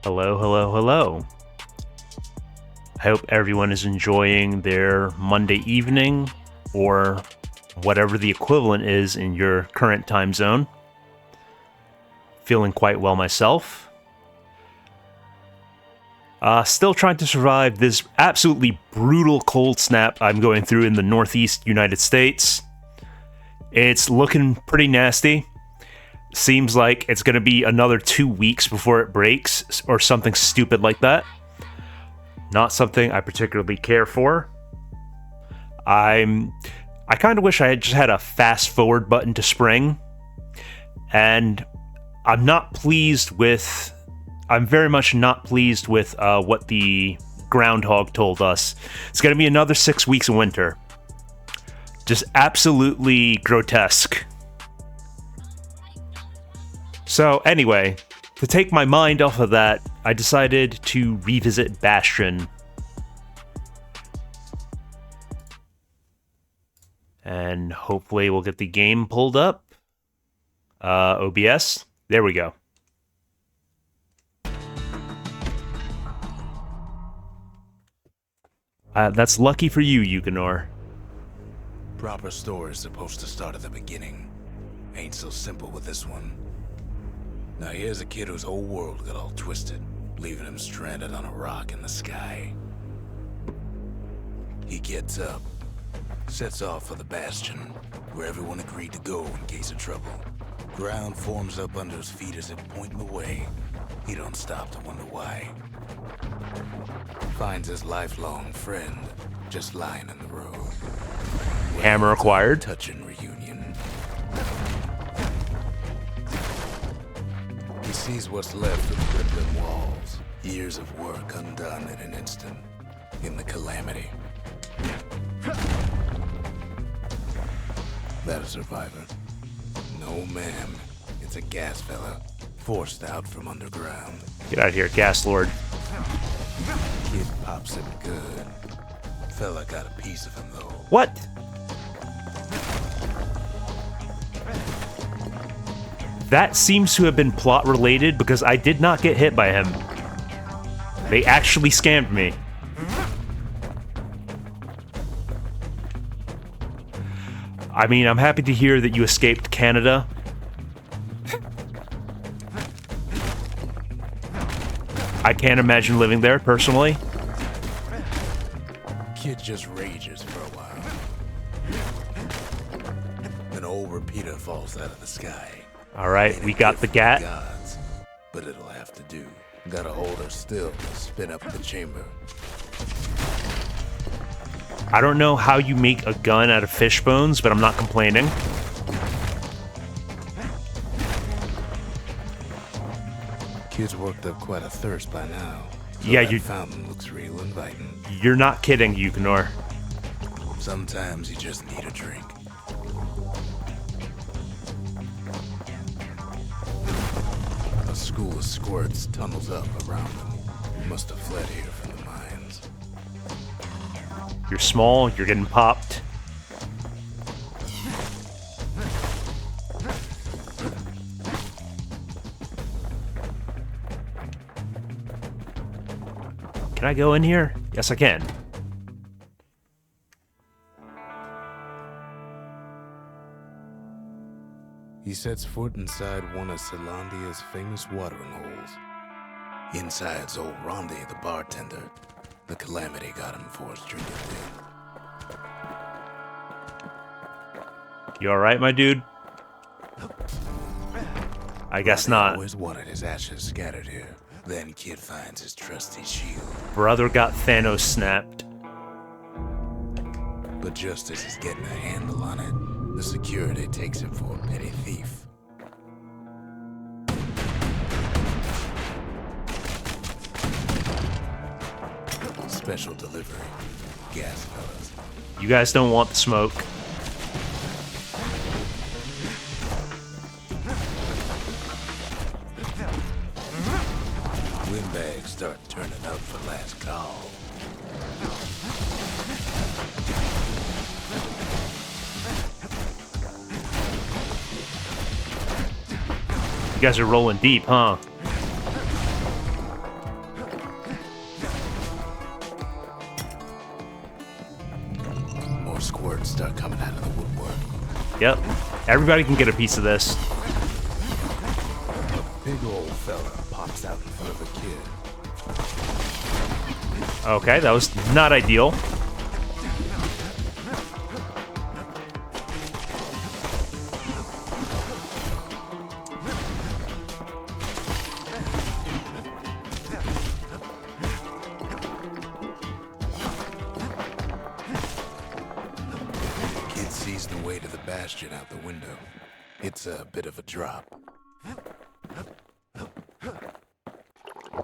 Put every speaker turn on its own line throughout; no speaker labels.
Hello, hello, hello. I hope everyone is enjoying their Monday evening or whatever the equivalent is in your current time zone. Feeling quite well myself. Still trying to survive this absolutely brutal cold snap I'm going through in the Northeast United States. It's looking pretty nasty. Seems like it's going to be another 2 weeks before it breaks, or something stupid like that. Not something I particularly care for. I kind of wish I had just had a fast forward button to spring. And I'm very much not pleased with what the groundhog told us. It's going to be another 6 weeks of winter. Just absolutely grotesque. So anyway, to take my mind off of that, I decided to revisit Bastion. And hopefully we'll get the game pulled up. OBS. There we go. That's lucky for you, Yukonor.
Proper story's supposed to start at the beginning. Ain't so simple with this one. Now here's a kid whose whole world got all twisted, leaving him stranded on a rock in the sky. He gets up, sets off for the Bastion, where everyone agreed to go in case of trouble. Ground forms up under his feet as if pointing the way. He don't stop to wonder why. Finds his lifelong friend just lying in the road.
Hammer acquired.
Touching reunion. He sees what's left of the rippling walls. Years of work undone in an instant. In the calamity. That a survivor? No, ma'am. It's a gas fella. forced out from underground.
Get out of here, Gas Lord.
Kid pops him good. Fella got a piece of him, though.
What? That seems to have been plot related because I did not get hit by him. They actually scammed me. I mean, I'm happy to hear that you escaped Canada. I can't imagine living there, personally.
Kid just rages for a while. An old repeater falls out of the sky.
Alright, we got the GAT.
Gods, but it'll have to do. Gotta hold her still to spin up the chamber.
I don't know how you make a gun out of fish bones, but I'm not complaining.
Kid's worked up quite a thirst by now. So
Yeah,
that fountain looks real inviting.
You're not kidding, Yukonor.
Sometimes you just need a drink. A school of squirts tunnels up around them. Must have fled here from the mines.
You're small, you're getting popped. Can I go in here? Yes, I can.
He sets foot inside one of Celandia's famous watering holes. Inside's old Rondi, the bartender. The calamity got him for his drinking bit.
You alright, my dude? I guess not.
Always wanted his ashes scattered here. Then Kid finds his trusty shield.
Brother got Thanos snapped.
But just as he's getting a handle on it, the security takes him for a petty thief. Special delivery. Gas, fellas.
You guys don't want the smoke.
Windbags start turning up for last call.
You guys are rolling deep, huh?
More squirts start coming out of the woodwork.
Yep. Everybody can get a piece of this.
A big old fella pops out in front of a kid.
Okay, that was not ideal.
Kid sees the way to the bastion out the window. It's a bit of a drop.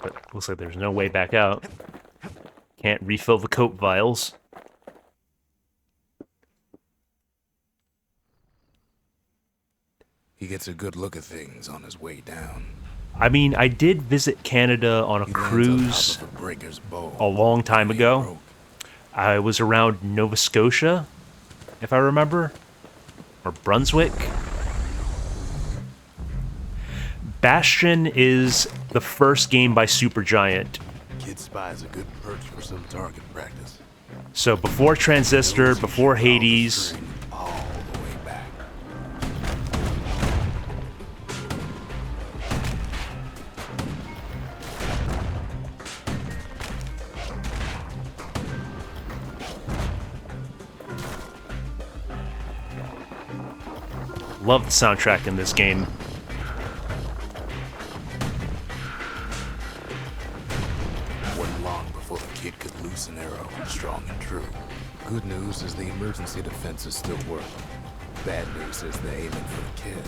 But looks like there's no way back out. Can't refill the coke vials.
He gets a good look at things on his way down.
I mean, I did visit Canada on a
He lands on
cruise
top of a breaker's bow.
a long time
He
ago.
broke.
I was around Nova Scotia, if I remember, or Brunswick. Bastion is the first game by Supergiant.
Kid spies a good perch for some target practice.
So before Transistor, before Hades,
All the way back.
love the soundtrack in this game.
Wasn't long before the kid could loose an arrow, strong and true. Good news is the emergency defenses still work. Bad news is they're aiming for the kid.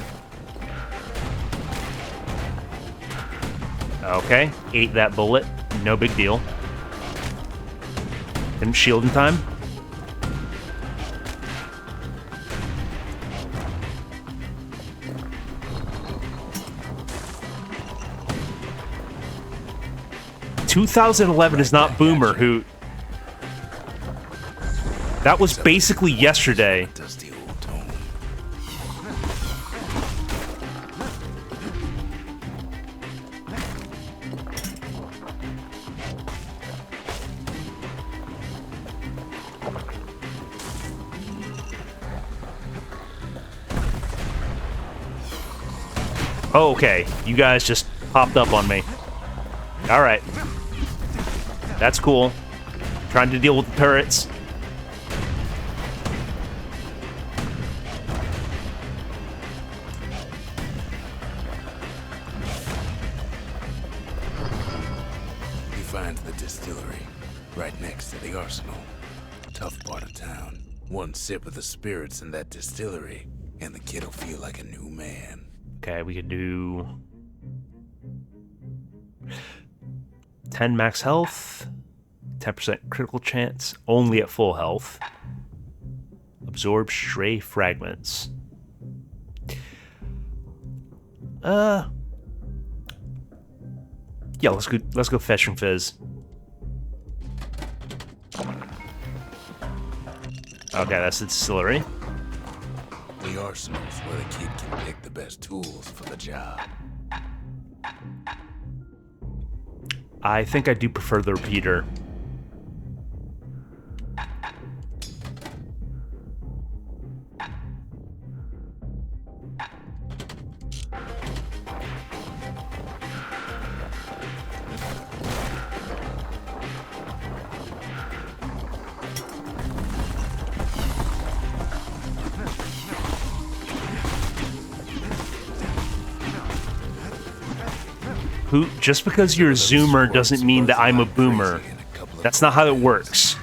Okay, ate that bullet. No big deal. Didn't shield in time. 2011 is not Boomer, who... That was basically yesterday.
Dusty old tome.
Oh, okay. You guys just popped up on me. Alright. That's cool. Trying to deal with the turrets.
He finds the distillery, right next to the arsenal. Tough part of town. One sip of the spirits in that distillery, and the kid'll feel like a new man.
Okay, we could do 10 max health, 10% critical chance, only at full health. Absorb stray fragments. Yeah, let's go fetch and fizz. Okay, that's the distillery.
The arsenal's where the kid can pick the best tools for the job.
I think I do prefer the repeater. Just because you're a zoomer doesn't mean that I'm a boomer. That's not how it works.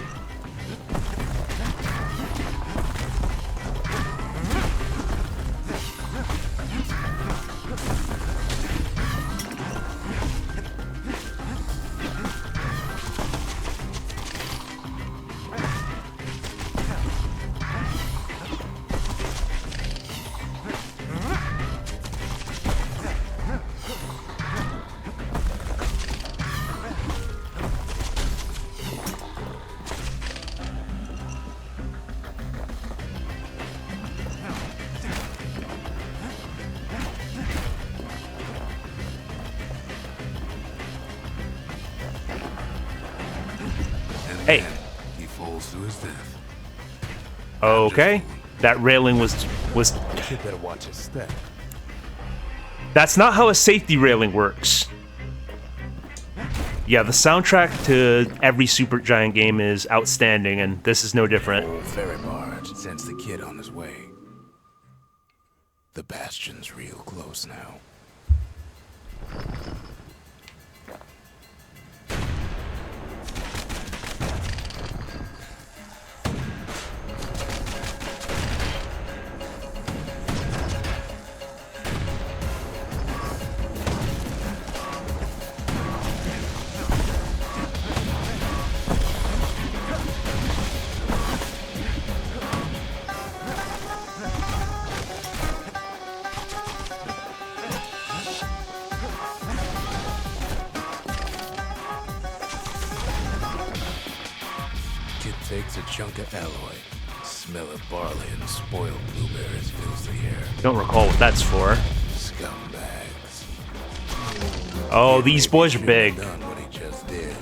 Hey.
He falls to his death.
Okay. That railing was
Kid better watch his step.
That's not how a safety railing works. Yeah, the soundtrack to every Supergiant game is outstanding, and this is no different.
Old ferry barge sends the kid on his way. The bastion's real close now. Takes a chunk of alloy. Smell of barley and spoiled blueberries fills the air.
Don't recall what that's for.
Scumbags.
Oh, these boys are big.
Done what he just did.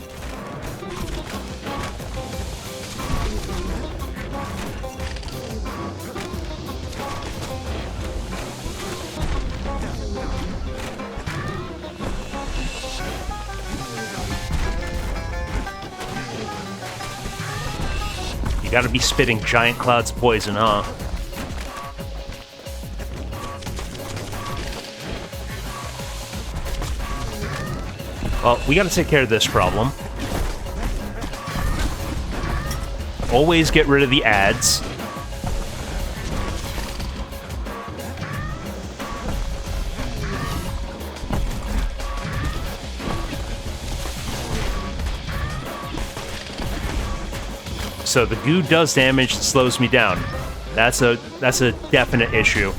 You gotta be spitting giant clouds of poison, huh? Well, we gotta take care of this problem. Always get rid of the ads. So the goo does damage and slows me down. That's a definite issue.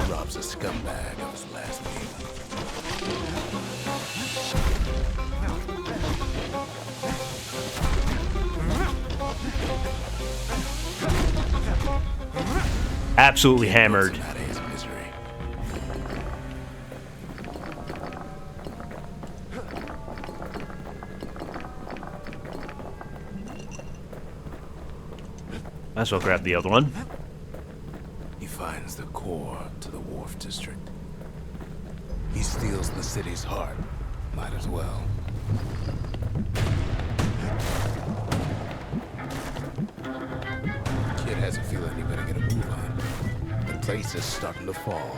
Rob's a scumbag of his last name.
absolutely hammered. Might as well grab the other one.
He finds the core to the Wharf District. He steals the city's heart. Might as well. Kid has a feeling he better get a move on. The place is starting to fall.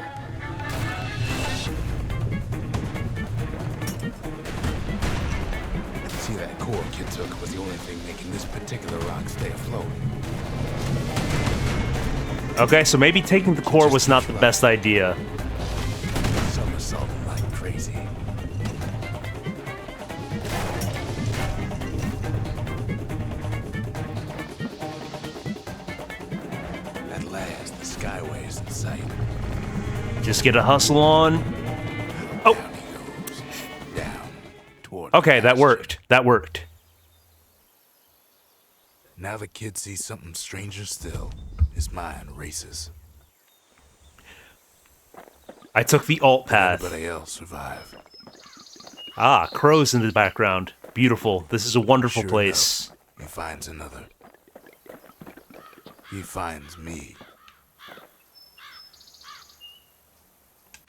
See, that core Kid took was the only thing making this particular rock stay afloat.
Okay, so maybe taking the core was not the best idea.
Somersaulting like crazy. At last, the Skyway is in sight.
Just get a hustle on. Oh!
Down he goes. Down. Toward
Okay,
the
that
bastion.
worked. That worked.
Now the kid sees something stranger still. His mind races.
I took the alt path.
Everybody else survive.
Ah, crows in the background. Beautiful. This is a wonderful
Sure
place.
enough, he finds another. He finds me.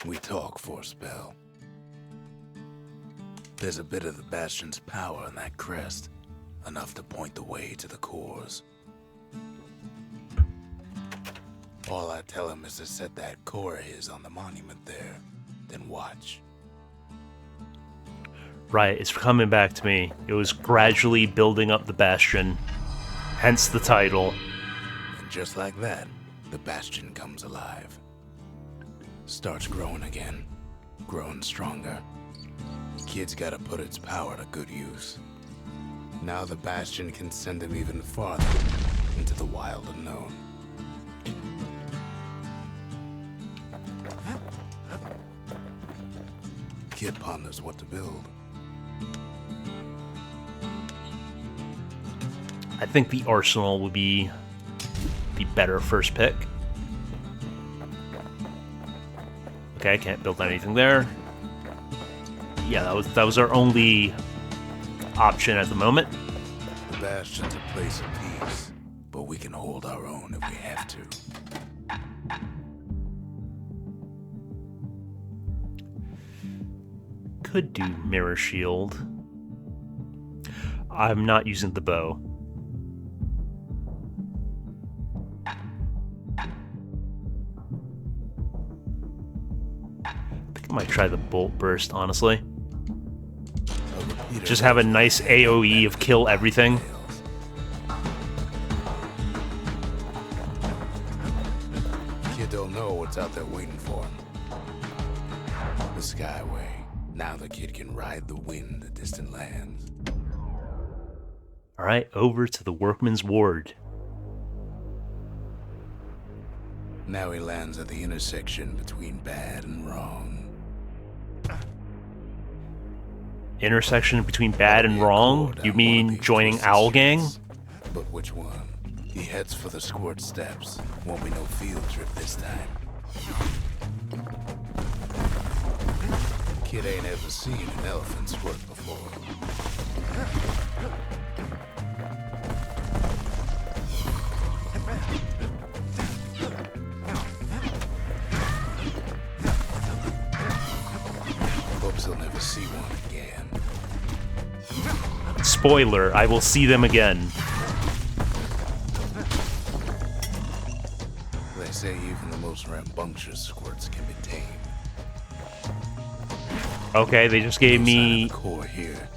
We talk for a spell. There's a bit of the Bastion's power in that crest. Enough to point the way to the cores. All I tell him is to set that core of his on the monument there, then watch.
Right, it's coming back to me. It was gradually building up the Bastion. Hence the title.
And just like that, the Bastion comes alive. Starts growing again, growing stronger. Kid's gotta put its power to good use. Now the Bastion can send him even farther into the wild unknown. Kid ponders what to build.
I think the Arsenal would be the better first pick. Okay, I can't build anything there. Yeah, that was our only option at the moment.
The Bastion's a place of peace, but we can hold our own if we have to.
Could do Mirror Shield. I'm not using the bow. I think I might try the Bolt Burst, honestly. Just have a nice AoE of kill everything.
Kid don't know what's out there waiting for him. The Skyway. Now the kid can ride the wind to distant lands.
Alright, over to the Workman's Ward.
Now he lands at the intersection between bad and wrong.
Intersection between bad and wrong? You mean joining Owl Gang?
But which one? He heads for the Squirt Steps. Won't be no field trip this time. Kid ain't ever seen an elephant squirt before. Hopes he'll never see one again.
Spoiler, I will see them again.
They say even the most rambunctious squirts can be tamed.
Okay, they just gave me
Core here.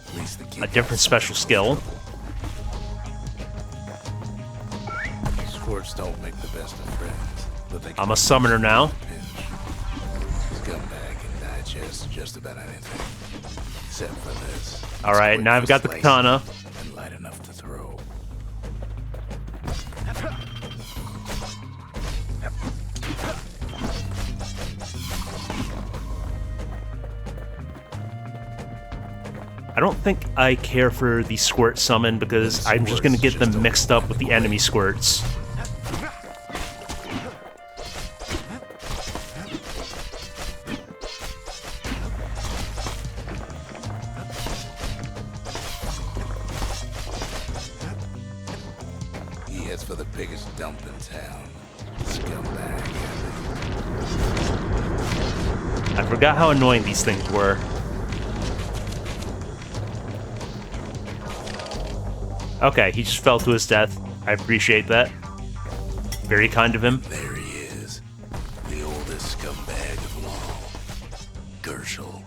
At least the kid
a different special skill.
Squirts don't make the best of friends, but they
I'm a summoner now.
Scumbag can digest just about anything, except for this.
Alright, now I've got the katana.
And light enough to throw.
I don't think I care for the squirt summon because I'm just gonna get them mixed up with the enemy squirts.
for the biggest dump in town. Scumbag.
I forgot how annoying these things were. Okay, he just fell to his death. I appreciate that. Very kind of him.
There he is. The oldest scumbag of them all. Gershel.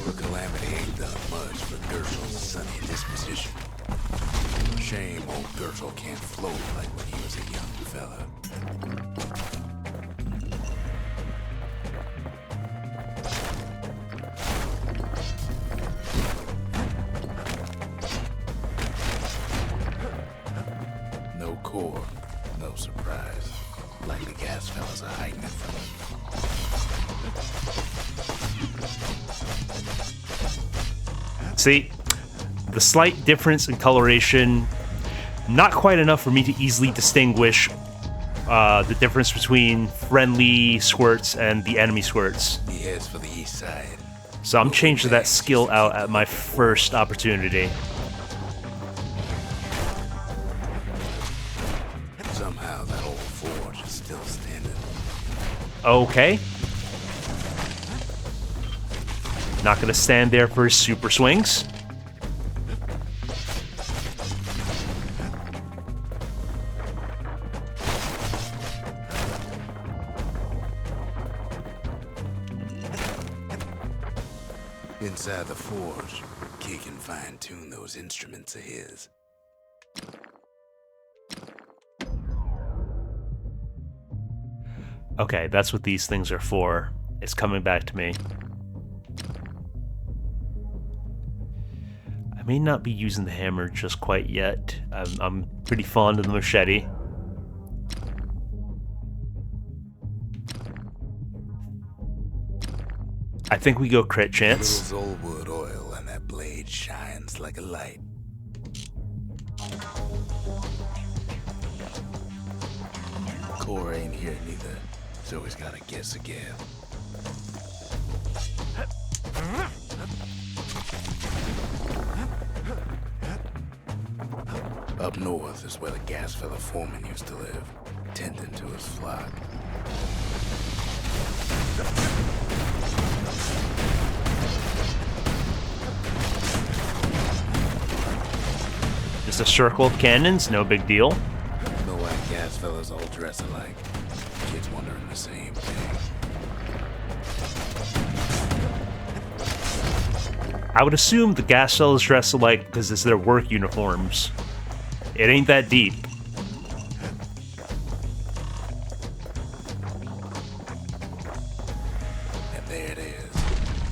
The Calamity ain't done much for Gershel's sunny disposition. Shame old Gershel can't float like when he was a young fella. No core, no surprise. Like the gas fellas are hiding it from him.
See, the slight difference in coloration, not quite enough for me to easily distinguish the difference between friendly squirts and the enemy squirts.
He heads for the east side.
So I'm changing that skill out at my first opportunity.
Somehow that old forge is still standing.
Okay. Not gonna stand there for his super swings.
Inside the forge, Key can fine-tune those instruments of his.
Okay, that's what these things are for. It's coming back to me. I may not be using the hammer just quite yet. I'm pretty fond of the machete. I think we go crit chance.
Little Zolwood oil and that blade shines like a light. Core ain't here neither, so he's gotta guess again. Up north is where the gas fella foreman used to live, tending to his flock.
Just a circle of cannons, no big deal.
The white gas fellas all dress alike. Kids wondering the same thing.
I would assume the gas fellas dress alike because it's their work uniforms. It ain't that deep.
And there it is,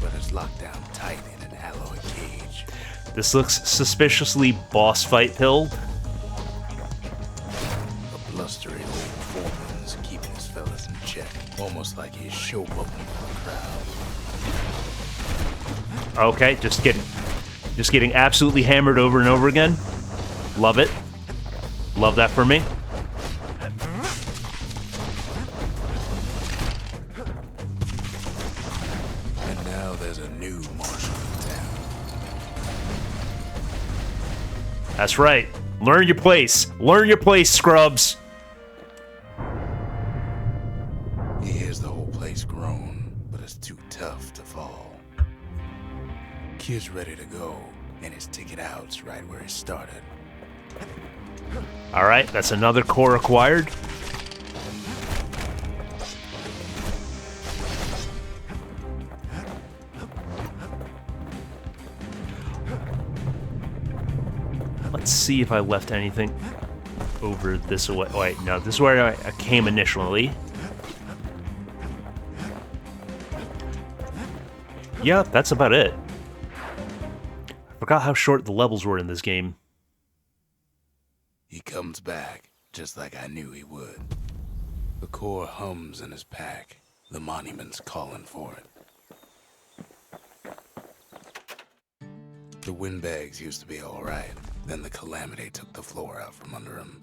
but it's locked down tight in an alloy cage.
This looks suspiciously boss fight pilled.
A blustery old foreman's keeping his fellas in check, almost like he's showboating for the crowd.
Okay, just getting absolutely hammered over and over again. Love it. Love that for me.
And now there's a new marshal in town.
That's right. Learn your place. Learn your place, scrubs.
He hears the whole place groan, but it's too tough to fall. Kid's ready to go, and his ticket out's right where he started.
All right, that's another core acquired. Let's see if I left anything over this way. Wait, no, this is where I came initially. Yeah, that's about it. I forgot how short the levels were in this game.
He comes back, just like I knew he would. The core hums in his pack. The monument's calling for it. The windbags used to be all right. Then the Calamity took the floor out from under him.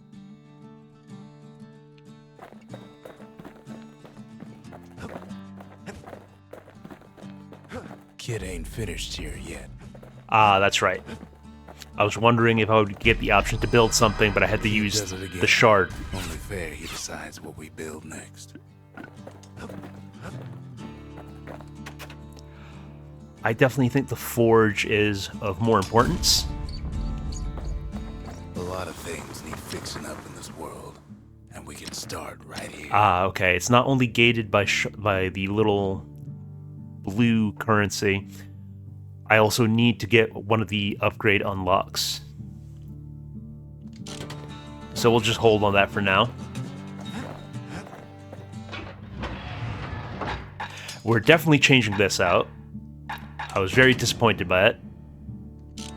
kid ain't finished here yet.
Ah, that's right. I was wondering if I would get the option to build something, but I had to use
Does it again.
the shard.
Only fair he decides what we build next.
I definitely think the forge is of more importance.
A lot of things need fixing up in this world, and we can start right here.
Ah, okay. It's not only gated by the little blue currency. I also need to get one of the upgrade unlocks. So we'll just hold on that for now. We're definitely changing this out. I was very disappointed by it.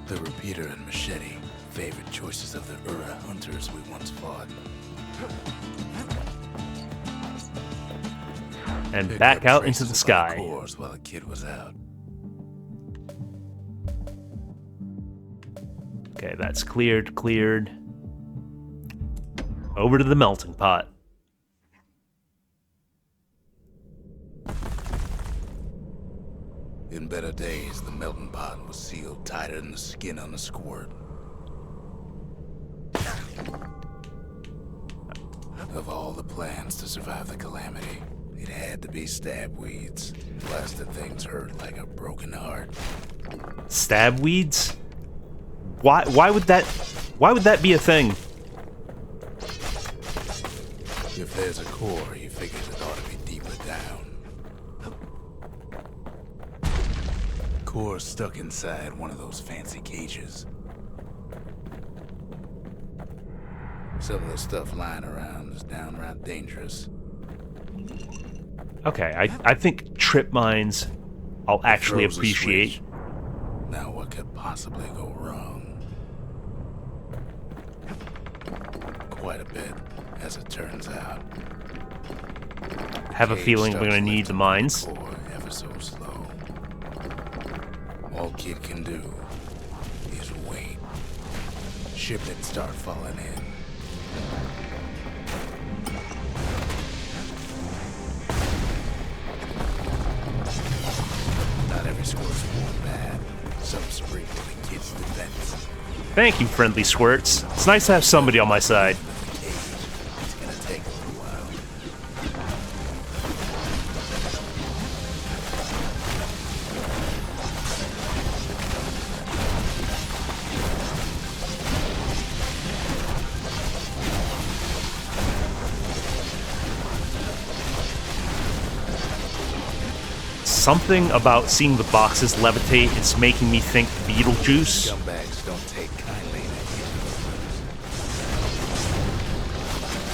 The repeater and machete, favorite choices of the Ura hunters we once fought.
And
Picked
back
up
out into
traces
the
of
sky.
our cores while the kid was out.
Okay, that's cleared. Over to the melting pot.
In better days, the melting pot was sealed tighter than the skin on a squirt. Of all the plans to survive the calamity, it had to be stab weeds. Blasted things hurt like a broken heart.
Stab weeds? Why would that be a thing?
If there's a core, he figures it ought to be deeper down. Core's stuck inside one of those fancy cages. Some of the stuff lying around is downright dangerous.
Okay, I think trip mines I'll actually
Throws a
appreciate.
switch. Now what could possibly go wrong? Quite a bit, as it turns out.
Have a
Cage
feeling we're
starts
gonna need
lifting
the mines.
the core ever so slow. All kid can do is wait. Shipments start falling in. Not every score's full bad. Some sprinkle the kid's defense.
Thank you, friendly squirts. It's nice to have somebody on my side.
The cage is gonna take a little while.
Something about seeing the boxes levitate is making me think Beetlejuice.
Scumbags don't take kindly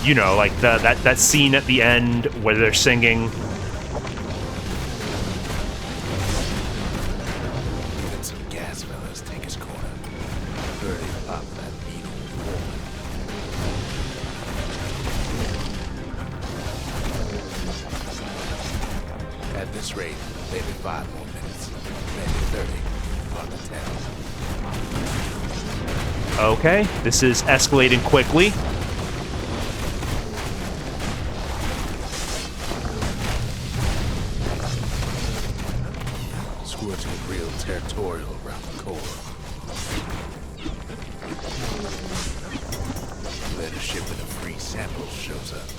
to
You know, like that scene at the end where they're singing.
even some gas fellas take his corner. Heard him pop that beetle woman. At this rate, maybe 5 more minutes, maybe 30, hard to tell.
Okay, this is escalating quickly.
Squirts get real territorial around the core. Then a shipment of free samples shows up.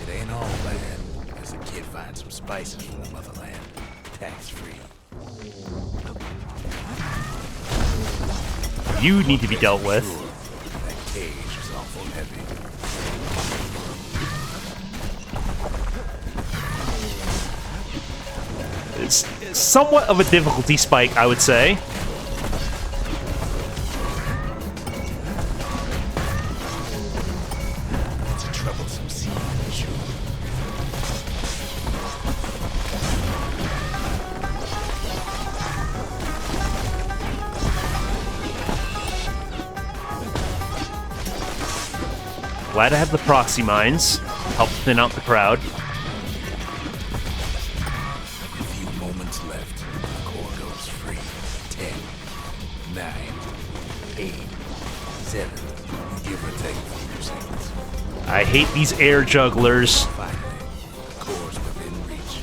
It ain't all bad, as the kid finds some spices from the motherland, tax-free.
You need to be dealt with.
Sure, that cage is awful heavy.
It's somewhat of a difficulty spike, I would say.
It's a troublesome scene, sure.
Glad to have the proxy mines. Help thin out the crowd.
A few moments left. The core goes free. 10, 9, 8, 7. Give or take a few seconds.
I hate these air jugglers.
Finally, the core's within reach.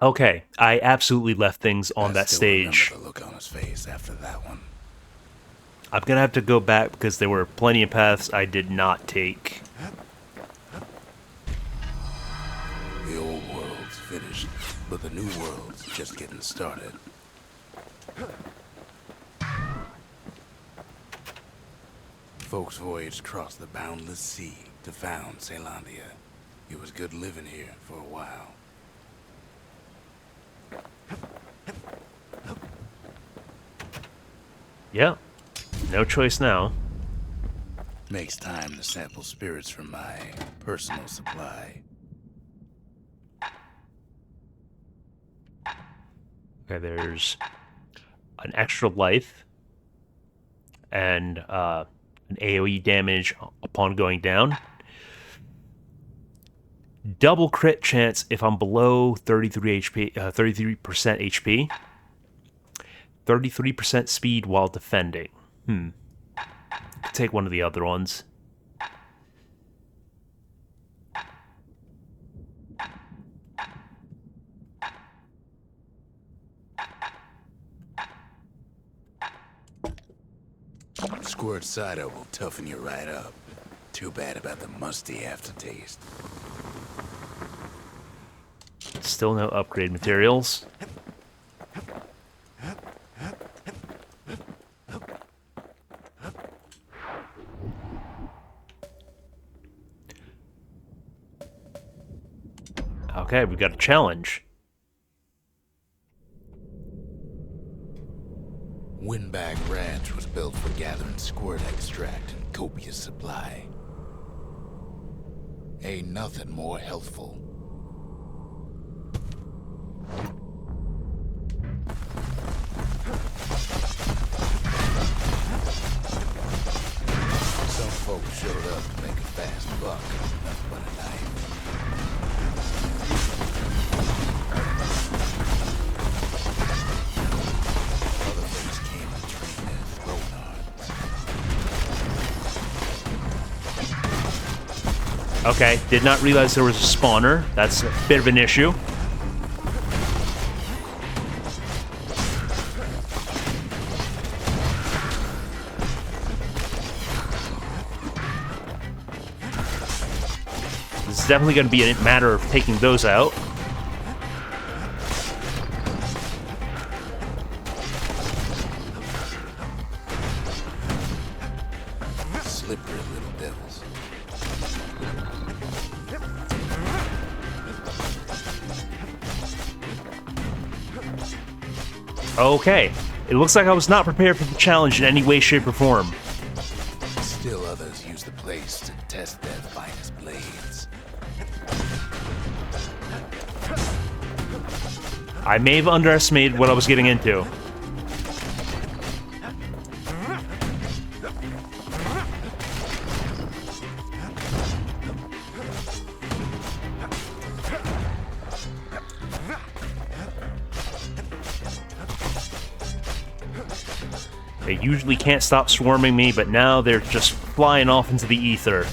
Okay, I absolutely left things on that
still
stage.
remember the look on his face after that one.
I'm gonna have to go back because there were plenty of paths I did not take.
The old world's finished, but the new world's just getting started. Folks voyaged across the boundless sea to found Celandia. It was good living here for a while.
Yeah, no choice now.
Makes time to sample spirits from my personal supply.
Okay, there's an extra life and an AoE damage upon going down. Double crit chance if I'm below 33 HP, 33% HP. 33% speed while defending. Take one of the other ones.
Squirt cider will toughen you right up. Too bad about the musty aftertaste.
Still no upgrade materials. Okay, we got a challenge.
Windbag Ranch was built for gathering squirt extract in copious supply. Ain't nothing more healthful. Some folks showed up to make a fast buck, nothing but a knife. Other folks came to train their throat hard.
Okay, did not realize there was a spawner. That's a bit of an issue. This is definitely going to be a matter of taking those out.
Slippery little devils.
Okay, it looks like I was not prepared for the challenge in any way, shape, or form.
Still others use the place to test their finest blades.
I may have underestimated what I was getting into. They usually can't stop swarming me, but now they're just flying off into the ether.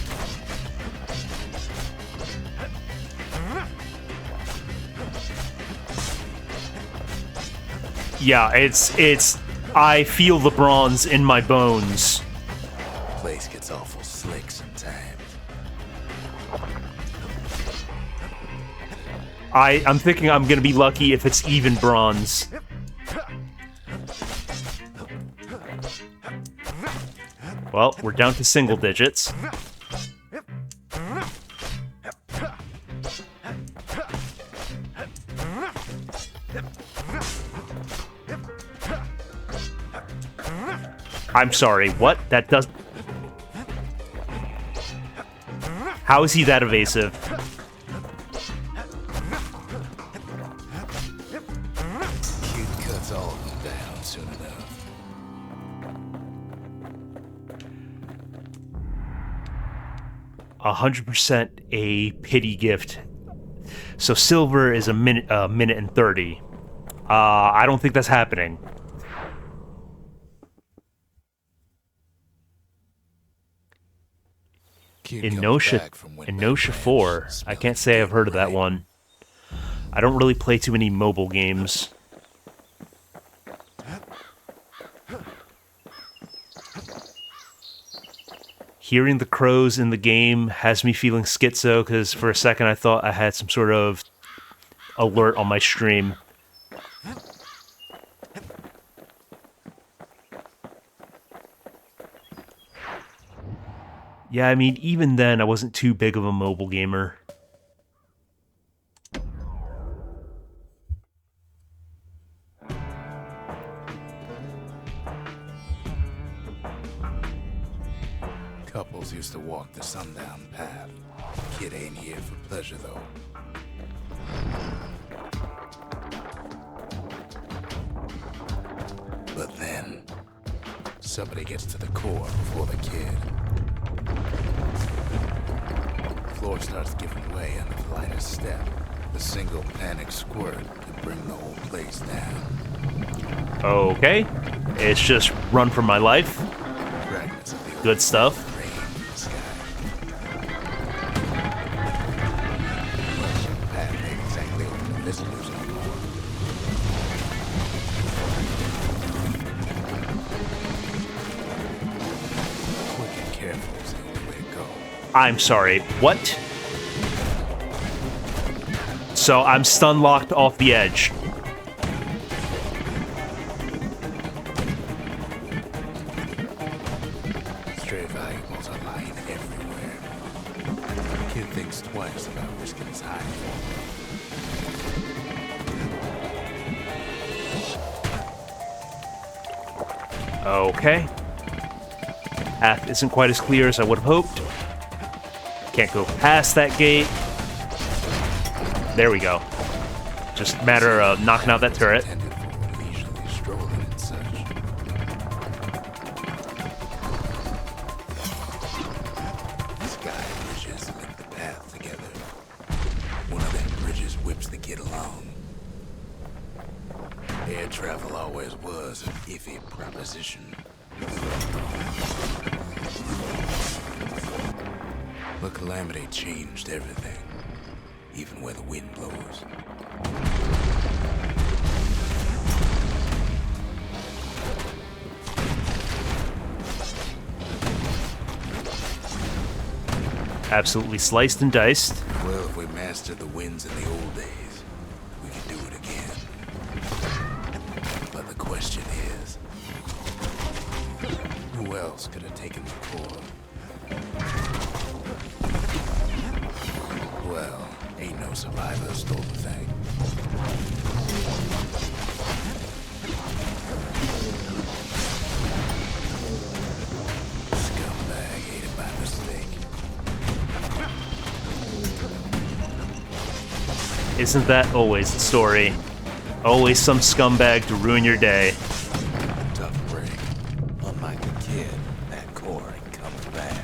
Yeah, I feel the bronze in my bones.
Place gets awful slick sometimes.
I'm thinking I'm gonna be lucky if it's even bronze. Well, we're down to single digits. I'm sorry, what? That does... How is he that evasive?
Kid cuts all of them down soon enough.
A 100% a pity gift. So silver is a minute and 30. I don't think that's happening.
Kid
In
comes
Nosha,
back from
in
Windbag
Nosha
Ranch,
4, I
smelling
can't say I've heard of that
good
one. I don't really play too many mobile games. Hearing the crows in the game has me feeling schizo, because for a second I thought I had some sort of alert on my stream. Yeah, I mean, even then I wasn't too big of a mobile gamer.
Couples used to walk the sundown path. Kid ain't here for pleasure, though. But then, somebody gets to the core before the kid. The floor starts giving way under the lightest step. The single panic squirt could bring the whole place down.
Okay. It's just run for my life.
Fragments of the
Good stuff.
rain in the sky. Path ain't exactly open to visitors anymore. Quick and careful is the only way to go.
I'm sorry, what? So I'm stun locked off the edge.
Stray valuables are lying everywhere. Kid thinks twice about risking his hide.
Okay. Path isn't quite as clear as I would have hoped. Can't go past that gate. There we go. Just a matter of knocking out that turret.
Intended for leisurely strolling and such. Sky bridges link the path together. One of them bridges whips the kid along. Air travel always was an iffy proposition. But calamity changed everything, even where the wind blows.
Absolutely sliced and diced.
Well, if we mastered the winds in the old days, we could do it again. But the question is, who else could have taken the core? Well, ain't no survivor stole the thing. Scumbag ate it by mistake.
Isn't that always the story? Always some scumbag to ruin your day.
Tough break. Unlike the kid, that core ain't coming back.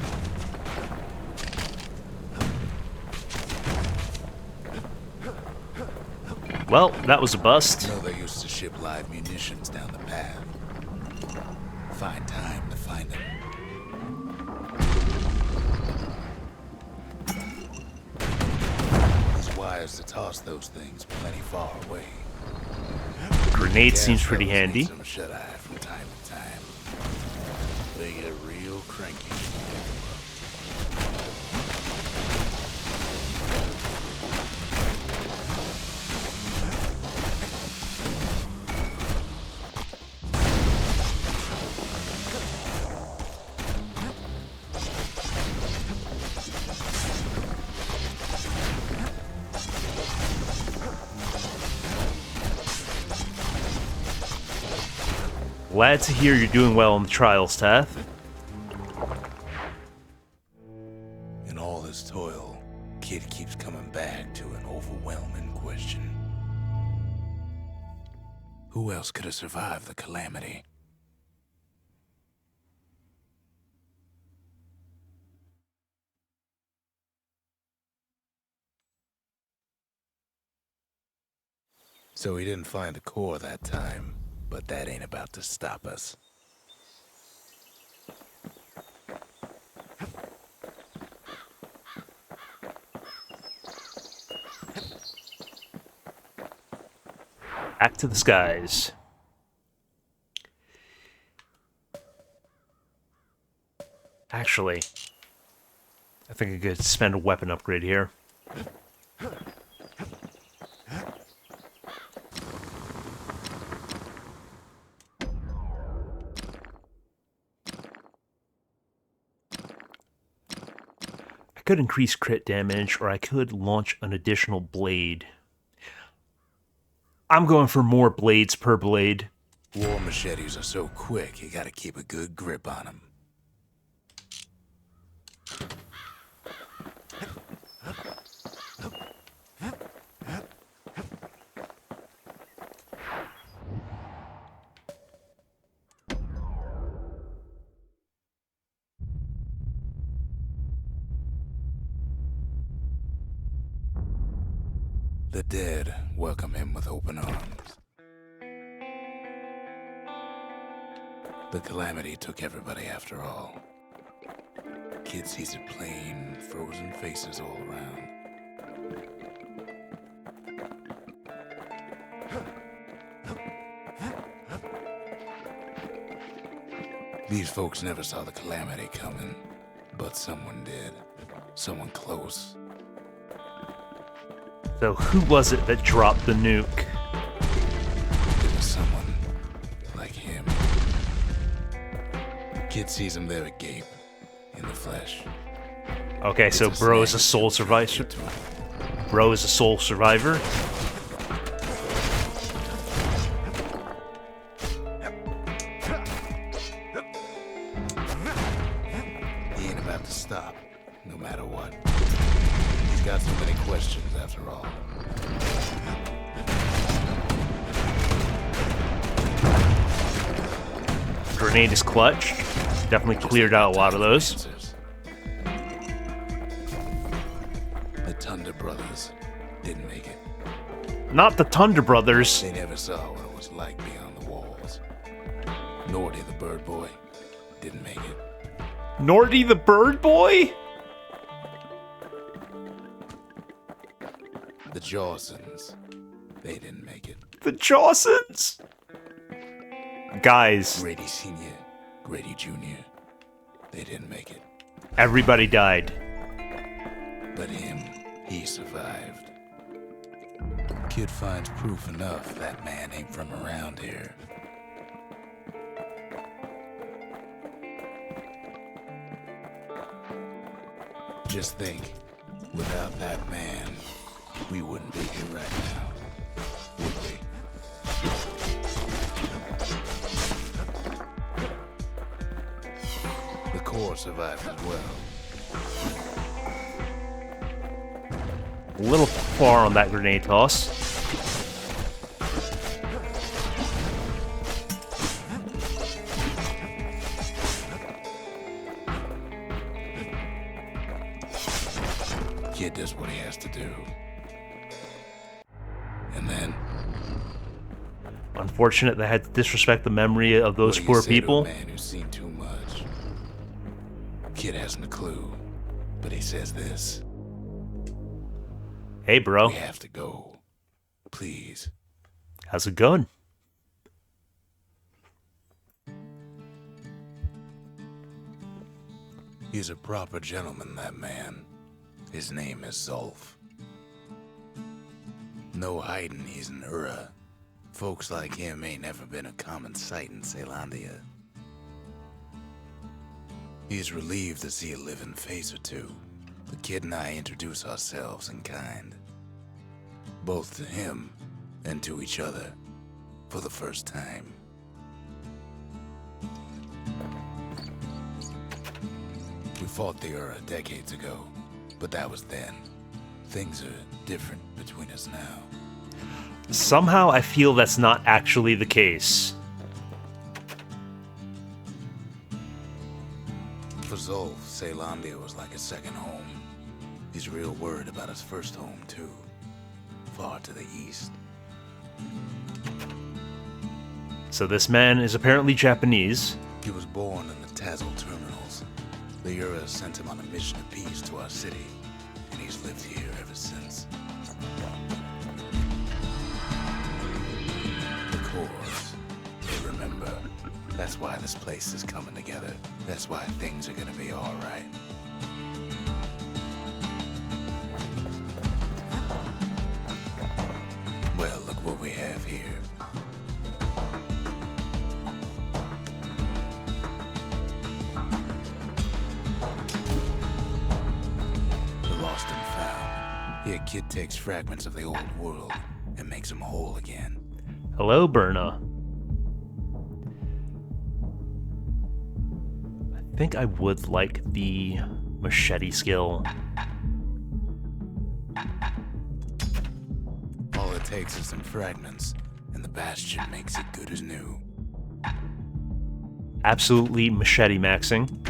Well, that was a bust.
No, they used to ship live munitions down the path. Find time to find them. There's wires to toss those things plenty far away.
Grenade
Gas
seems pretty
fellas
handy.
need some shut-eye from time to time. They get real cranky.
Glad to hear you're doing well in the trials, Tath.
In all this toil, Kid keeps coming back to an overwhelming question. Who else could have survived the calamity? So he didn't find the core that time, but that ain't about to stop us.
Back to the skies. Actually, I think I could spend a weapon upgrade here. I could increase crit damage, or I could launch an additional blade. I'm going for more blades per blade.
War machetes are so quick, you gotta keep a good grip on them. The dead welcome him with open arms. The calamity took everybody after all. Kid sees it plain, frozen faces all around. These folks never saw the calamity coming, but someone did. Someone close.
So who was it that dropped the nuke?
It was someone like him. Kid sees him there agape, in the flesh.
Okay, so bro is a sole survivor. Bro is a sole survivor.
He ain't about to stop, no matter what. He's got so many questions after all.
Grenade is clutch. Definitely cleared out a lot of those.
The Thunder Brothers didn't make it.
Not the Thunder Brothers.
They never saw what it was like beyond the walls. Nordy the Bird Boy didn't make it.
Nordy the Bird Boy?
The Jawsons, they didn't make it.
The Jawsons? Guys,
Grady Sr., Grady Jr., they didn't make it.
everybody died.
But him, he survived. Kid finds proof enough that man ain't from around here. Just think, without that man, we wouldn't be here right now, would we? The core survived as well.
A little far on that grenade toss.
Kid does what he has to do. And then,
Unfortunate that I had to disrespect the memory of those
what do you
poor
say to a
people.
man who's seen too much? Kid hasn't a clue, but he says this.
Hey, bro.
We have to go. Please.
How's it going?
He's a proper gentleman, that man. His name is Zolf. No hiding he's an Ura. Folks like him ain't never been a common sight in Caelondia. He's relieved to see a living face or two. The kid and I introduce ourselves in kind. Both to him and to each other for the first time. We fought the Ura decades ago, but that was then. Things are different between us now.
Somehow I feel that's not actually the case.
For Zolf, Caelondia was like a second home. He's real worried about his first home, too. Far to the east.
So this man is apparently Japanese.
He was born in the Tazzle terminals. The Ura sent him on a mission of peace to our city, and he's lived here ever since. That's why this place is coming together. That's why things are gonna be alright. Well, look what we have here. The lost and found. Here, kid takes fragments of the old world and makes them whole again.
Hello, Berna. I think I would like the machete skill.
All it takes is some fragments, and the Bastion makes it good as new.
Absolutely machete maxing.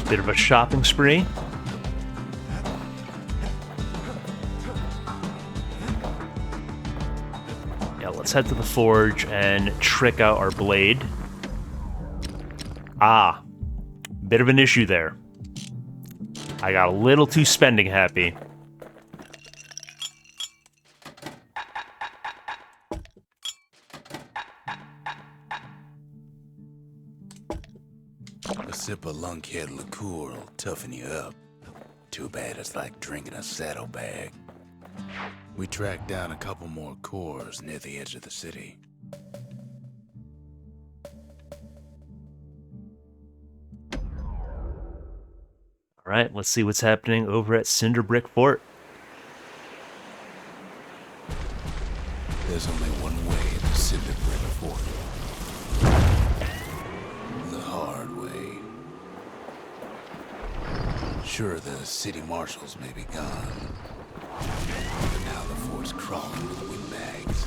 Bit of a shopping spree. Yeah, let's head to the forge and trick out our blade. Ah, bit of an issue there. I got a little too spending happy.
A sip of lunkhead liqueur will toughen you up. Too bad it's like drinking a saddlebag. We tracked down a couple more cores near the edge of the city.
All right, let's see what's happening over at Cinderbrick Fort.
There's only one way to Cinderbrick Fort. The hard way. Sure, the city marshals may be gone, but now the fort's crawling with windbags.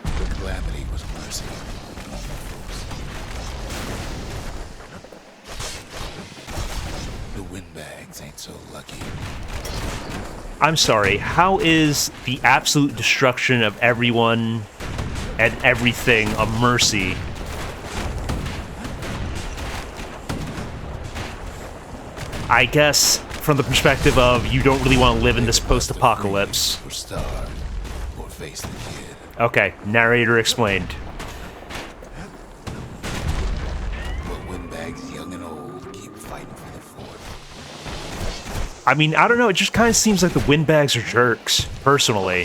The calamity was mercy on the folks. The windbags ain't so lucky.
I'm sorry, how is the absolute destruction of everyone and everything a mercy? I guess from the perspective of you don't really want to live in this post-apocalypse.
Or starve, or face the kid.
Okay, narrator explained.
But windbags, young and old, keep fighting for the fort.
I mean, I don't know, it just kind of seems like the windbags are jerks, personally.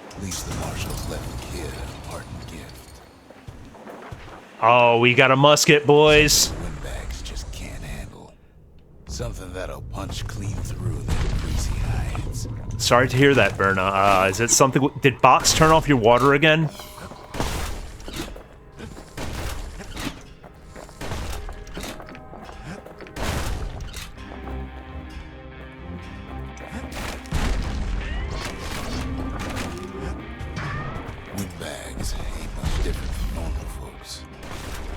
At least the marshals left the kid a parting gift.
Oh, we got a musket, boys.
Windbags just can't handle. Something that'll punch clean through their greasy hides.
Sorry to hear that, Berna. Is it something... Did Box turn off your water again?
Windbags ain't much different from normal folks.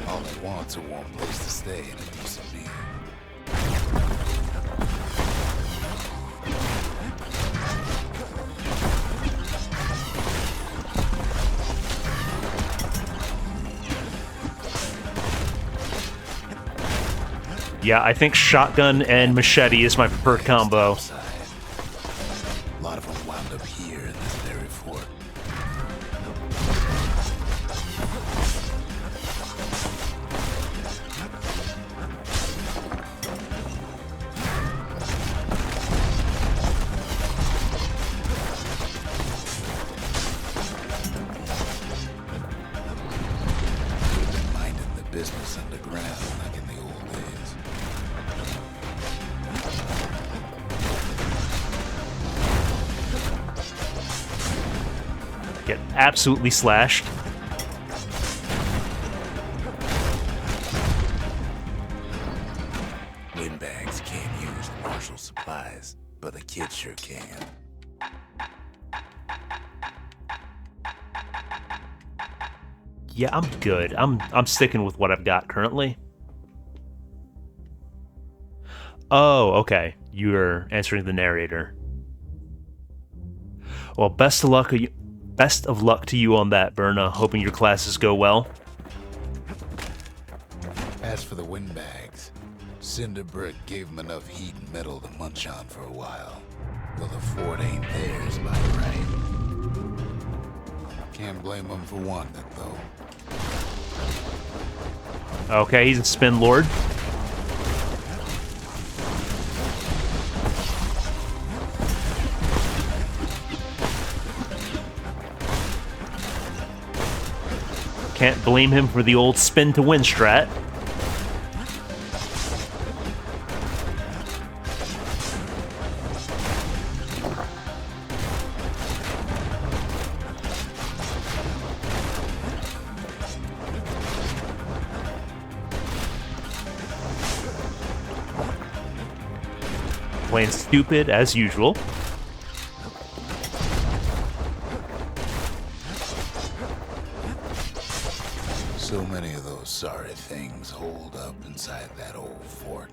All they want's a warm place to stay and a decent meal.
Yeah, I think shotgun and machete is my preferred combo.
A lot of them wound up here in this very fort. We've been minding the business underground like in the old days.
Get absolutely slashed.
Windbags can't use martial supplies, but the kid sure can.
Yeah, I'm good. I'm sticking with what I've got currently. Oh, okay. You're answering the narrator. Well, best of luck to you on that, Berna. Hoping your classes go well.
As for the windbags, Cinderbrick gave them enough heat and metal to munch on for a while. Well, the fort ain't theirs by right. Can't blame them for wanting it, though.
Okay, he's a spin lord. Can't blame him for the old spin to win strat. Playing stupid as usual.
So many of those sorry things holed up inside that old fort.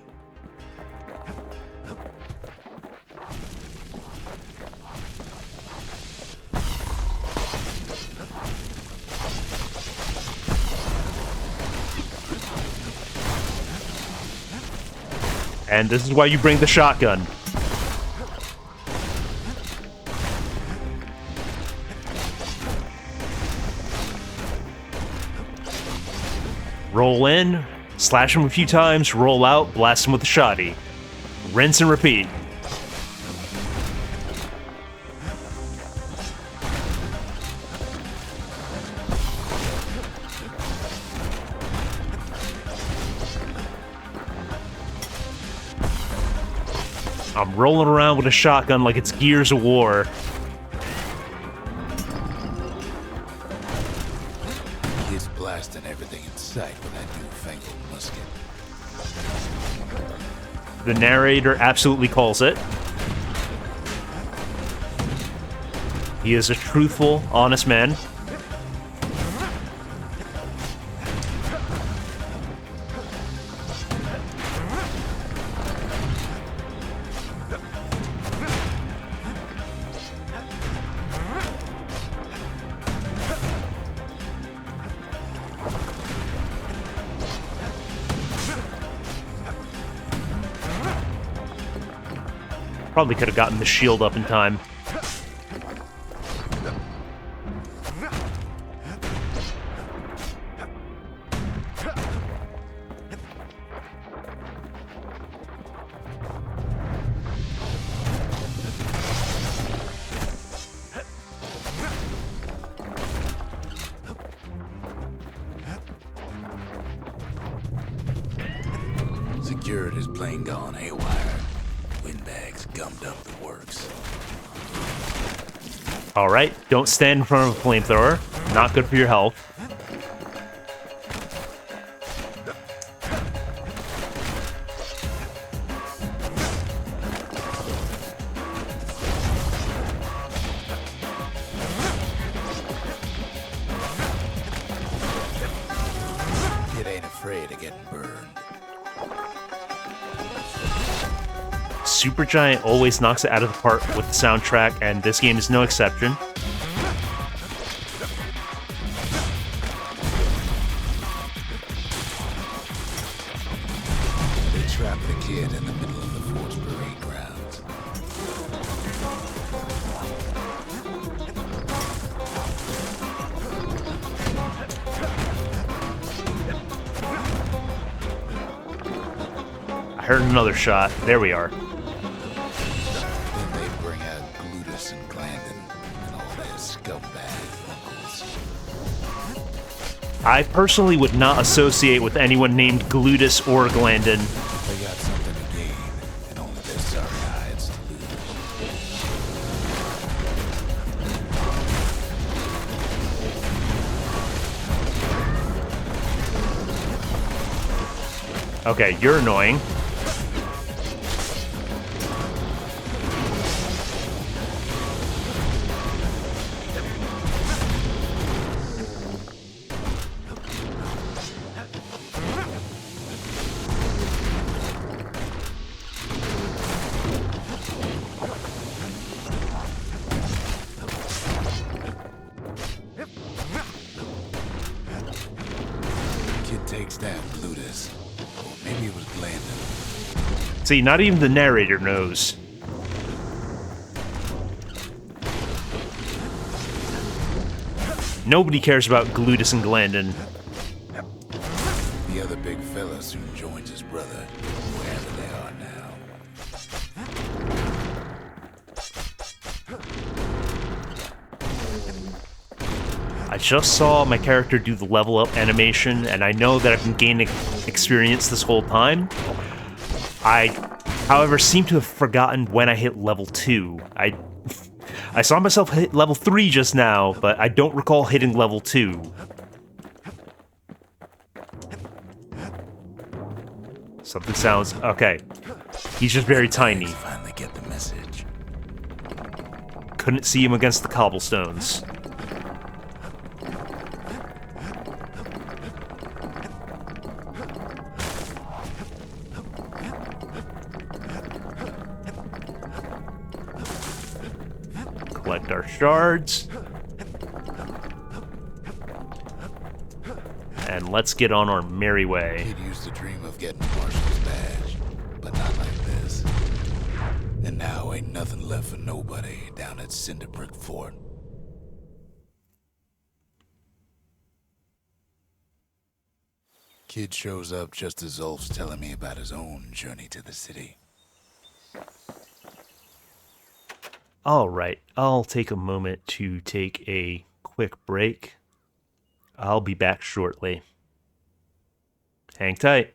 And this is why you bring the shotgun. Roll in, slash him a few times, roll out, blast him with a shotty. Rinse and repeat. I'm rolling around with a shotgun like it's Gears of War.
He's blasting everything in sight with that newfangled musket.
The narrator absolutely calls it. He is a truthful, honest man. Probably could have gotten the shield up in time.
Security's plane gone haywire. Windbags gummed up the works.
Alright, don't stand in front of a flamethrower. Not good for your health.
Kid ain't afraid of getting burned.
Supergiant always knocks it out of the park with the soundtrack, and this game is no exception.
They trapped the kid in the middle of the fort's parade grounds.
I heard another shot. There we are.
Then they bring out Glutus and Glandon and all their scumbag uncles.
I personally would not associate with anyone named Glutus or Glandon.
They got something to gain, and only their sorry hides to lose.
Okay, you're annoying.
Kid takes down Plutus. Or maybe it was Glandon.
See, not even the narrator knows. Nobody cares about Glutus and Glandon.
The other big fella soon joins his brother, wherever they are now.
I just saw my character do the level up animation, and I know that I've been gaining experience this whole time. I, however, seem to have forgotten when I hit level 2. I saw myself hit level 3 just now, but I don't recall hitting level 2. Something sounds... okay. He's just very tiny.
Finally get the message.
Couldn't see him against the cobblestones. Collect our shards. And let's get on our merry way.
Kid used to dream of getting Marshall's badge, but not like this. And now ain't nothing left for nobody down at Cinderbrick Fort. Kid shows up just as Ulf's telling me about his own journey to the city.
Alright, I'll take a moment to take a quick break. I'll be back shortly. Hang tight.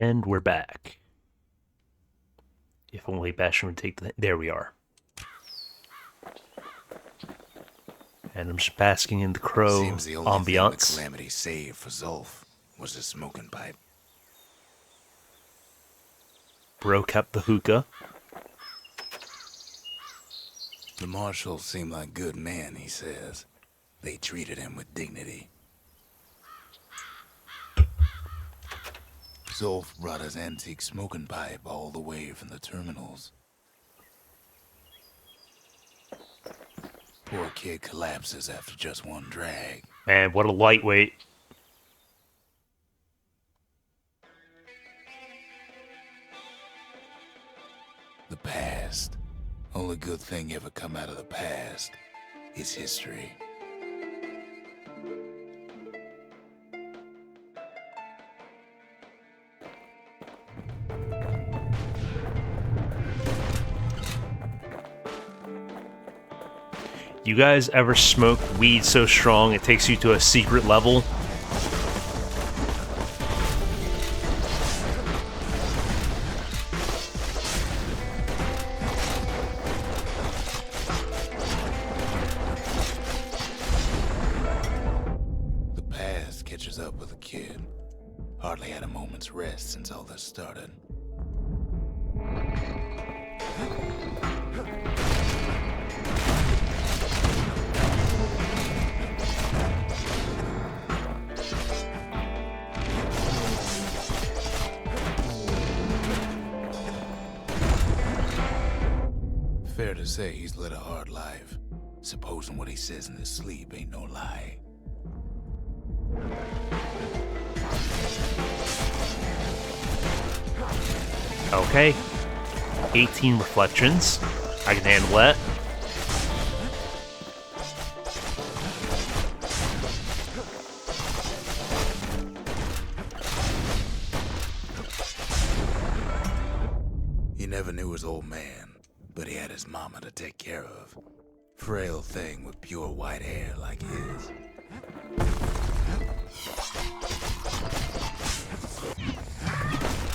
And we're back. If only Bastion would take the... There we are. And I'm just basking in the crow
Seems the only
ambiance.
thing the Calamity saved for Zulf was the smoking pipe.
Bro kept the hookah.
The marshals seem like good men, he says. They treated him with dignity. Zulf brought his antique smoking pipe all the way from the terminals. Poor kid collapses after just one drag.
Man, what a lightweight.
The past. Only good thing ever come out of the past is history.
You guys ever smoke weed so strong it takes you to a secret level?
The past catches up with a kid. Hardly had a moment's rest since all this started. Fair to say he's led a hard life, supposing what he says in his sleep ain't no lie.
Okay. 18 reflections. I can handle that.
He never knew his old man, but he had his mama to take care of. Frail thing with pure white hair like his.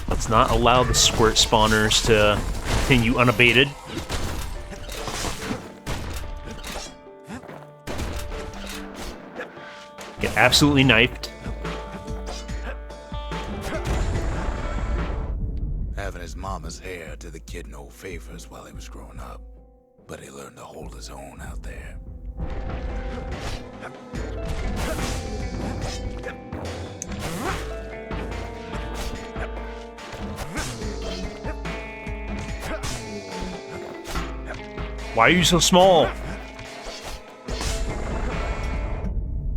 Let's not allow the squirt spawners to continue unabated. Get absolutely knifed.
Having his mama's hair did the kid no favors while he was growing up, but he learned to hold his own out there.
Why are you so small?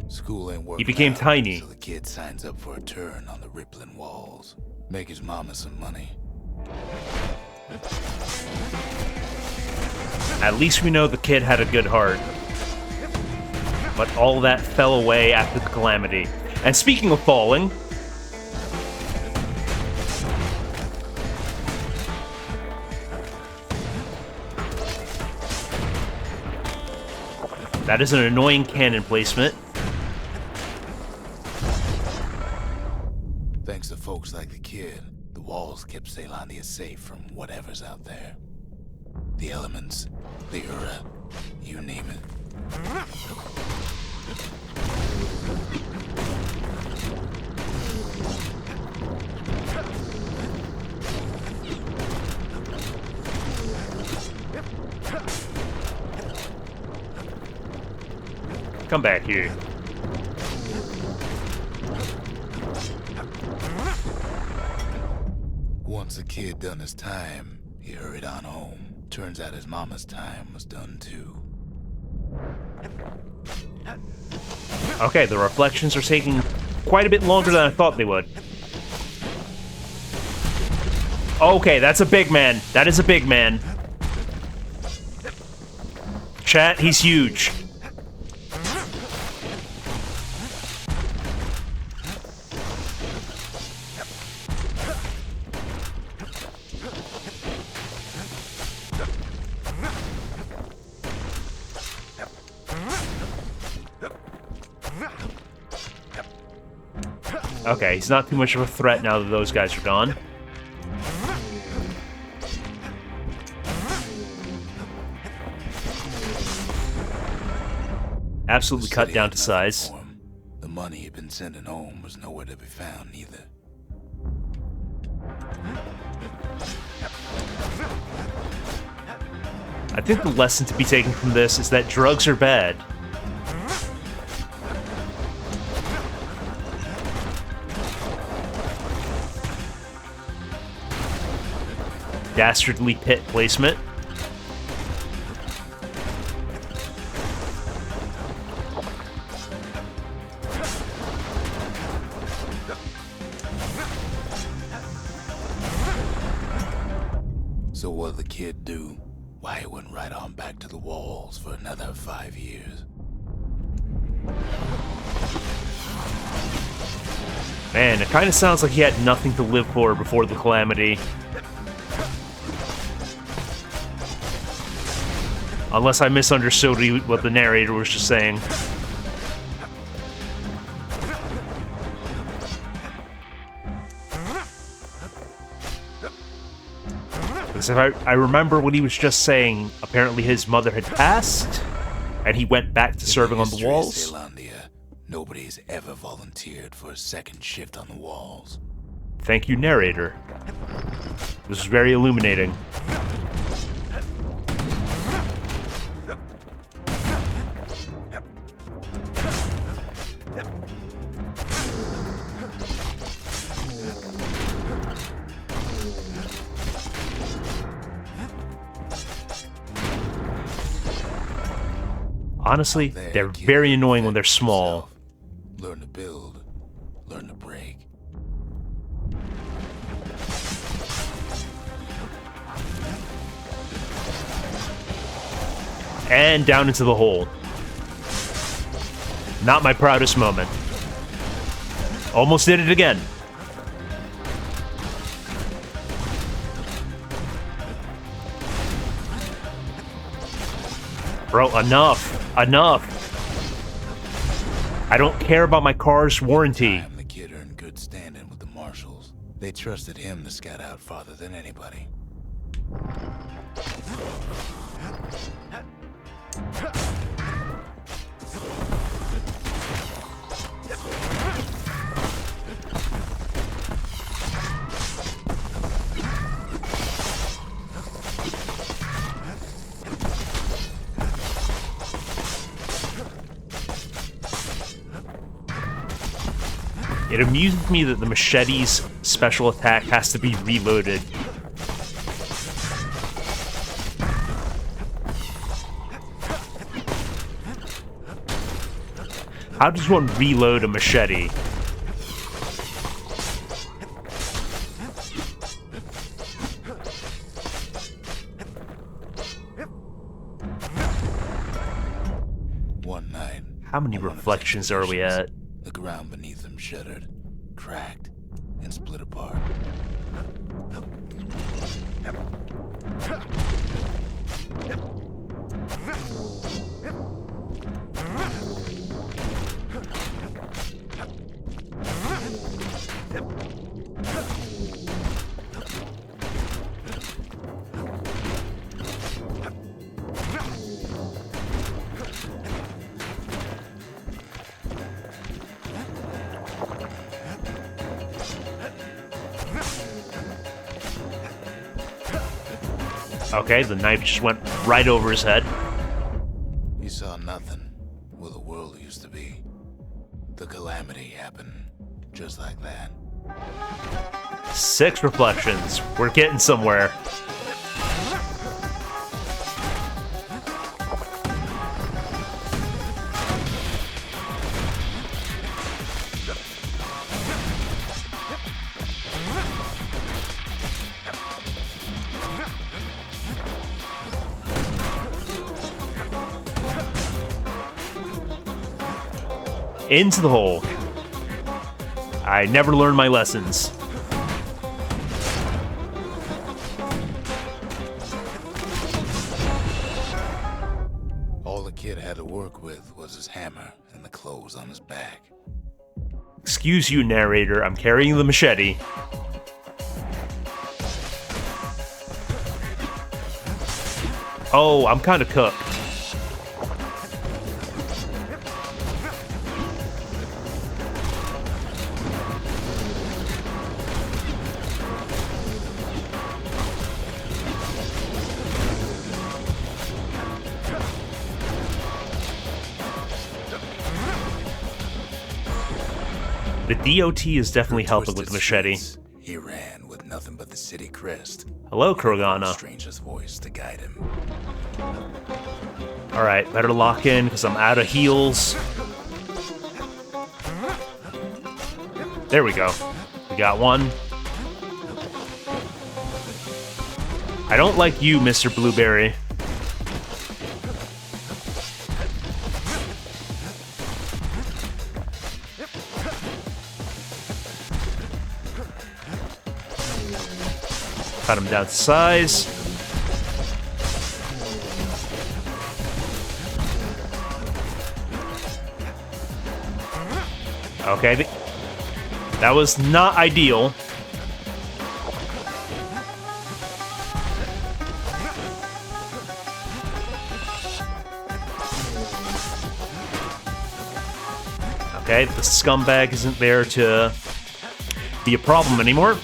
School ain't working.
He became
out,
tiny.
So the kid signs up for a turn on the rippling walls. Make his mama some money.
At least we know the kid had a good heart. But all that fell away after the calamity. And speaking of falling... that is an annoying cannon placement.
Thanks to folks like the kid, the walls kept Ceylondia safe from whatever's out there. The elements, the Ura, you name it.
Come back here.
Once the kid done his time, he hurried on home. Turns out his mama's time was done too.
Okay, the reflections are taking quite a bit longer than I thought they would. Okay, that's a big man. That is a big man. Chat, he's huge. Okay, he's not too much of a threat now that those guys are gone. Absolutely cut down to size.
The money he'd been sending home was nowhere to be found either.
I think the lesson to be taken from this is that drugs are bad. Dastardly pit placement.
So what'd the kid do? Why, he went right on back to the walls for another 5 years.
Man, it kind of sounds like he had nothing to live for before the calamity. Unless I misunderstood what the narrator was just saying. Because if I remember what he was just saying, apparently his mother had passed, and he went back to serving on the walls.
Nobody's ever volunteered for a second shift on the walls.
Thank you, narrator. This is very illuminating. Honestly, they're very annoying when they're small.
Learn to build, learn to break.
And down into the hole. Not my proudest moment. Almost did it again. Bro, enough. Enough. I don't care about my car's warranty.
The kid earned good standing with the marshals. They trusted him to scout out farther than anybody.
It amuses me that the machete's special attack has to be reloaded. How does one reload a machete?
One night.
How many reflections are we at?
The ground beneath them shuddered, cracked, and split apart.
Okay, the knife just went right over his head.
He saw nothing where the world used to be. The calamity happened just like that.
6 reflections. We're getting somewhere. Into the hole. I never learned my lessons.
All the kid had to work with was his hammer and the clothes on his back.
Excuse you, narrator. I'm carrying the machete. Oh, I'm kind of cooked. The DOT is definitely helping with the machete.
He ran with nothing but the city crest.
Hello, Krogana.
Stranger's voice to guide him.
Alright, better lock in because I'm out of heals. There we go. We got one. I don't like you, Mr. Blueberry. Cut him down to size. Okay, that was not ideal. Okay, the scumbag isn't there to be a problem anymore.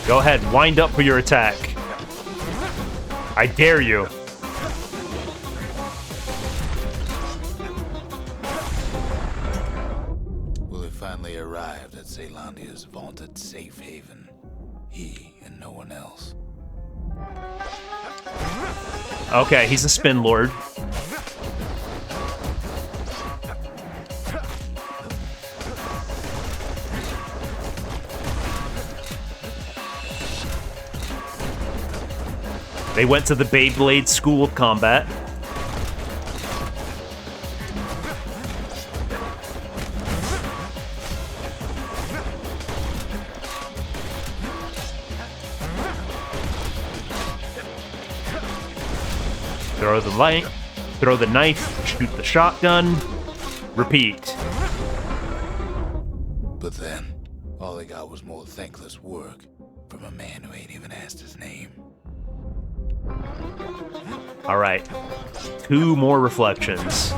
Go ahead, wind up for your attack. I dare you.
Will have finally arrived at Zealandia's vaunted safe haven. He and no one else.
Okay, he's a spin lord. They went to the Beyblade School of Combat. Throw the light, throw the knife, shoot the shotgun, repeat.
But then, all they got was more thankless work from a man who ain't even asked his name.
All right, 2 more reflections.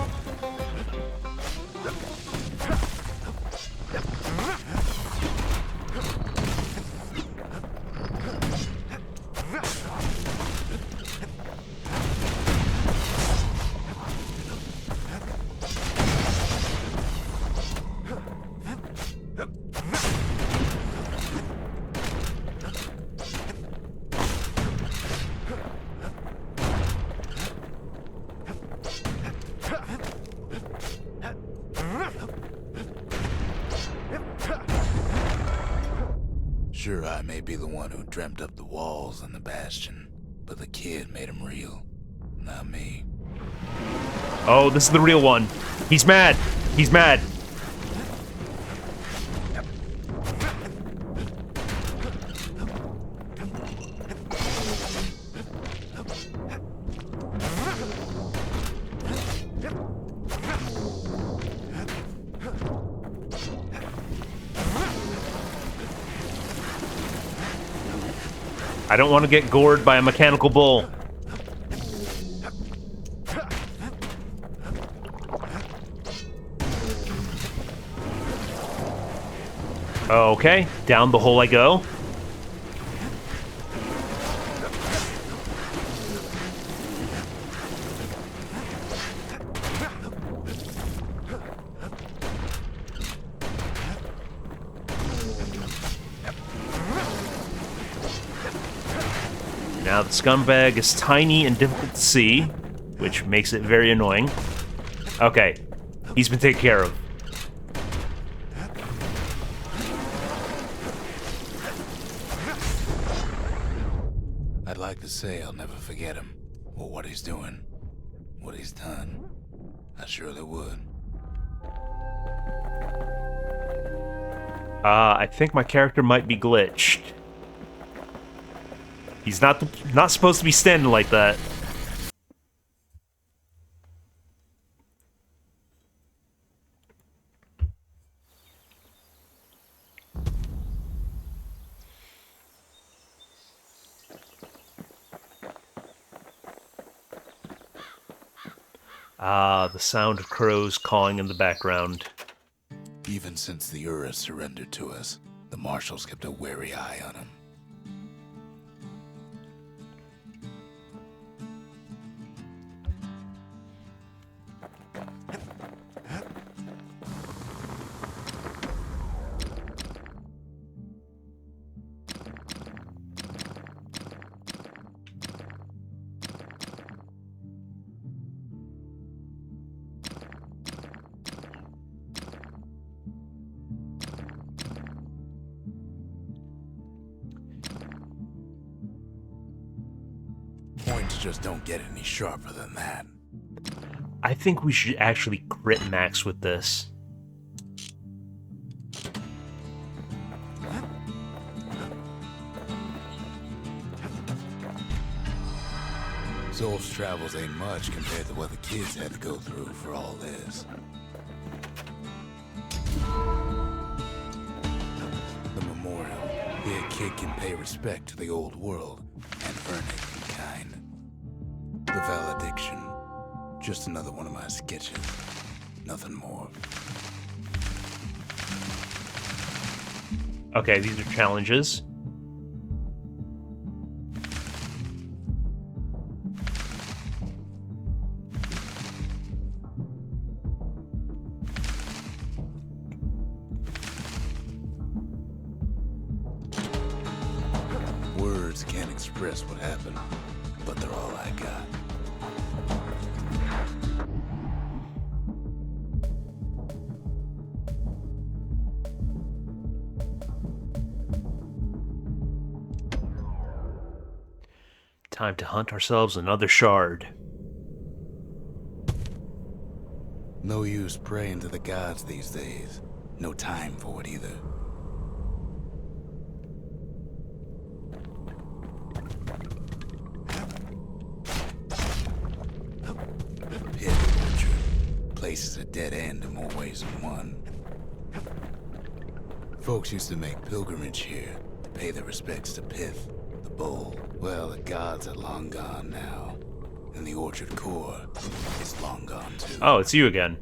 Sure, I may be the one who dreamt up the walls and the bastion, but the kid made him real, not me.
Oh, this is the real one. He's mad. He's mad. I don't want to get gored by a mechanical bull. Okay, down the hole I go. Now the scumbag is tiny and difficult to see, which makes it very annoying. Okay, he's been taken care of.
I'd like to say I'll never forget him, or what he's doing, what he's done. I surely would.
I think my character might be glitched. He's not supposed to be standing like that. Ah, the sound of crows cawing in the background.
Even since the Ura surrendered to us, the marshals kept a wary eye on him. Points just don't get any sharper than that.
I think we should actually crit max with this.
Zolf's travels ain't much compared to what the kids had to go through for all this. The memorial. Here a kid can pay respect to the old world and earn it in kind. The valediction. Just another one of my sketches. Nothing more.
Okay, these are challenges.
Words can't express what happened, but they're all I got.
Time to hunt ourselves another shard.
No use praying to the gods these days. No time for it either. Place is a dead end in more ways than one. Folks used to make pilgrimage here to pay their respects to Pith, the bull. Well, the gods are long gone now, and the orchard core is long gone too.
Oh, it's you again.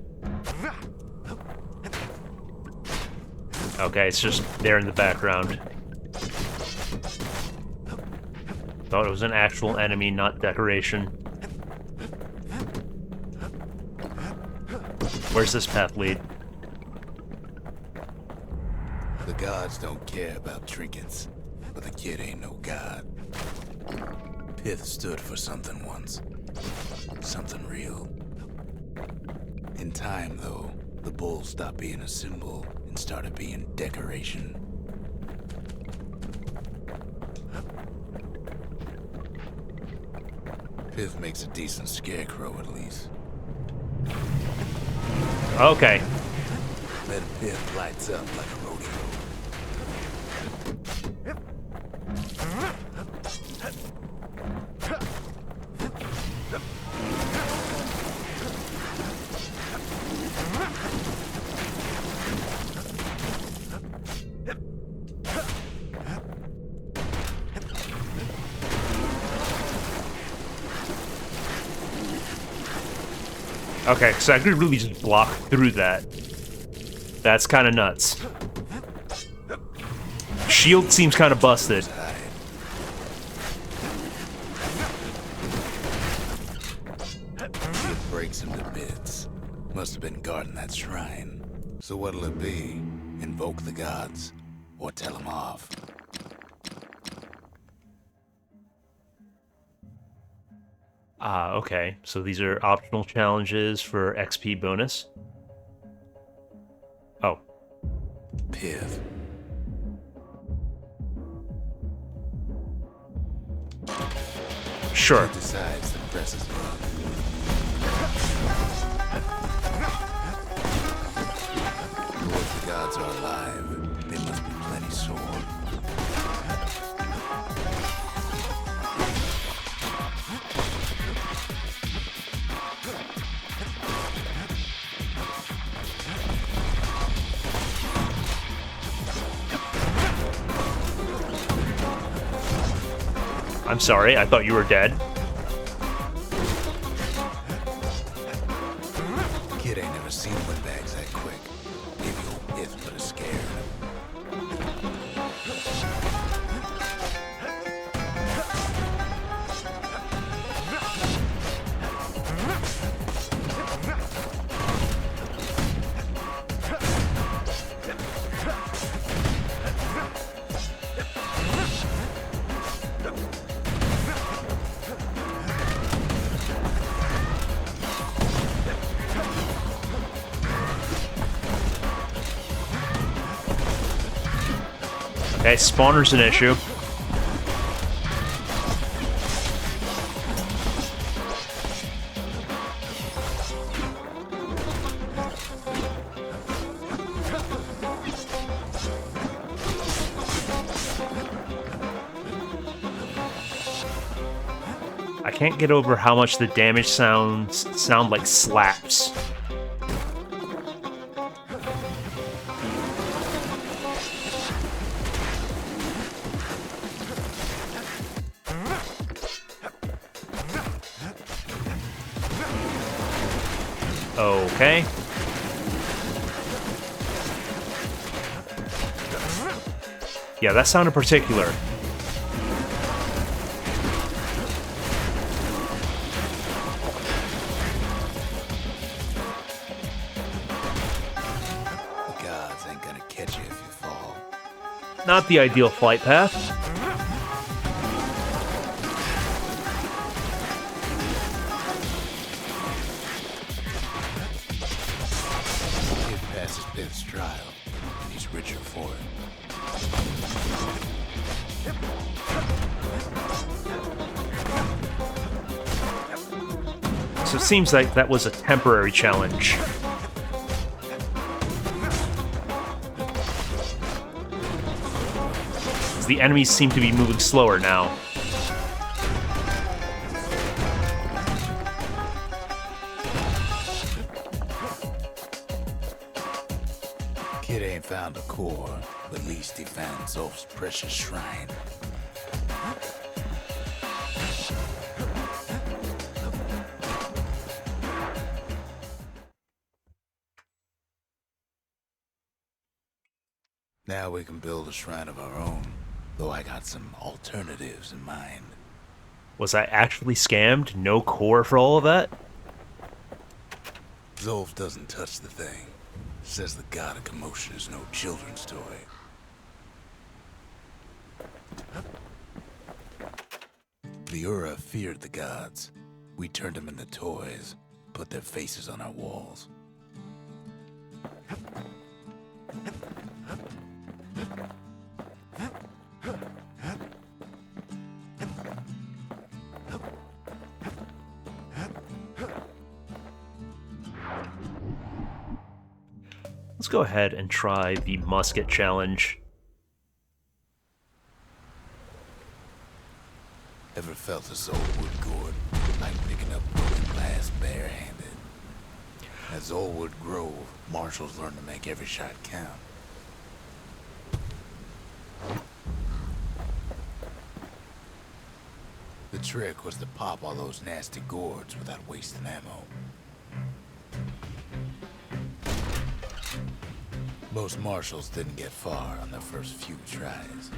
Okay, it's just there in the background. Thought it was an actual enemy, not decoration. Where's this path lead?
The gods don't care about trinkets, but the kid ain't no god. Pith stood for something once. Something real. In time, though, the bull stopped being a symbol and started being decoration. Pith makes a decent scarecrow, at least.
Okay.
Then Pith lights up like a rodeo.
Okay, so I could really just block through that. That's kind of nuts. Shield seems kind of busted.
It breaks him to bits. Must have been guarding that shrine. So what'll it be? Invoke the gods? Or tell them off?
Ah, okay. So these are optional challenges for XP bonus. Oh.
Pith.
Sure.
He decides to press his luck. If the gods are alive, they must be plenty sore.
I'm sorry, I thought you were dead.
Kid ain't never seen windbags that quick. Maybe old Biff put a scare in him.
Okay, spawner's an issue. I can't get over how much the damage sound like slaps. Okay. Yeah, that sounded particular.
The gods ain't gonna catch you if you fall.
Not the ideal flight path.
Kid passes Biff's trial, and he's richer for it.
So it seems like that was a temporary challenge. The enemies seem to be moving slower now.
Kid ain't found a core, but at least he found Zolf's precious shrine. Now we can build a shrine of our own, though I got some alternatives in mind.
Was I actually scammed? No core for all of that?
Zolf doesn't touch the thing. Says the god of commotion is no children's toy. The Ura feared the gods. We turned them into toys, put their faces on our walls.
Let's go ahead and try the musket challenge.
Ever felt a soul wood gourd, like picking up broken glass barehanded? At Zolwood Grove, marshals learned to make every shot count. The trick was to pop all those nasty gourds without wasting ammo. Most marshals didn't get far on their first few tries.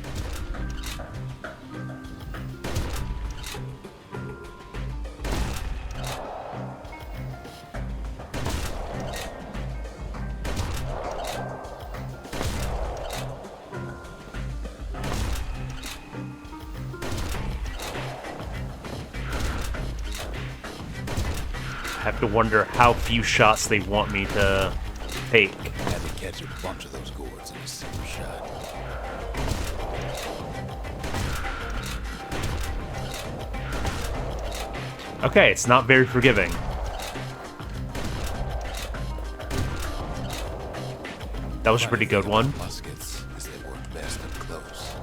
I have to wonder how few shots they want me to take.
Had to catch a bunch of those gourds in a single shot.
Okay, it's not very forgiving. That was a pretty good one.
Muskets, as they work best up close.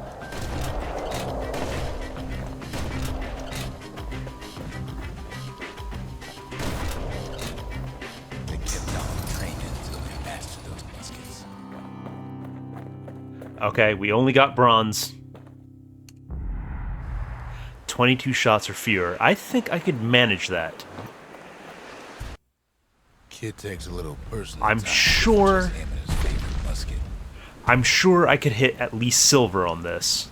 They kept on training until they mastered those muskets.
22 shots or fewer. I think I could manage that.
Kid takes a little personal
I'm
time
sure.
with him and his favorite musket.
I'm sure I could hit at least silver on this.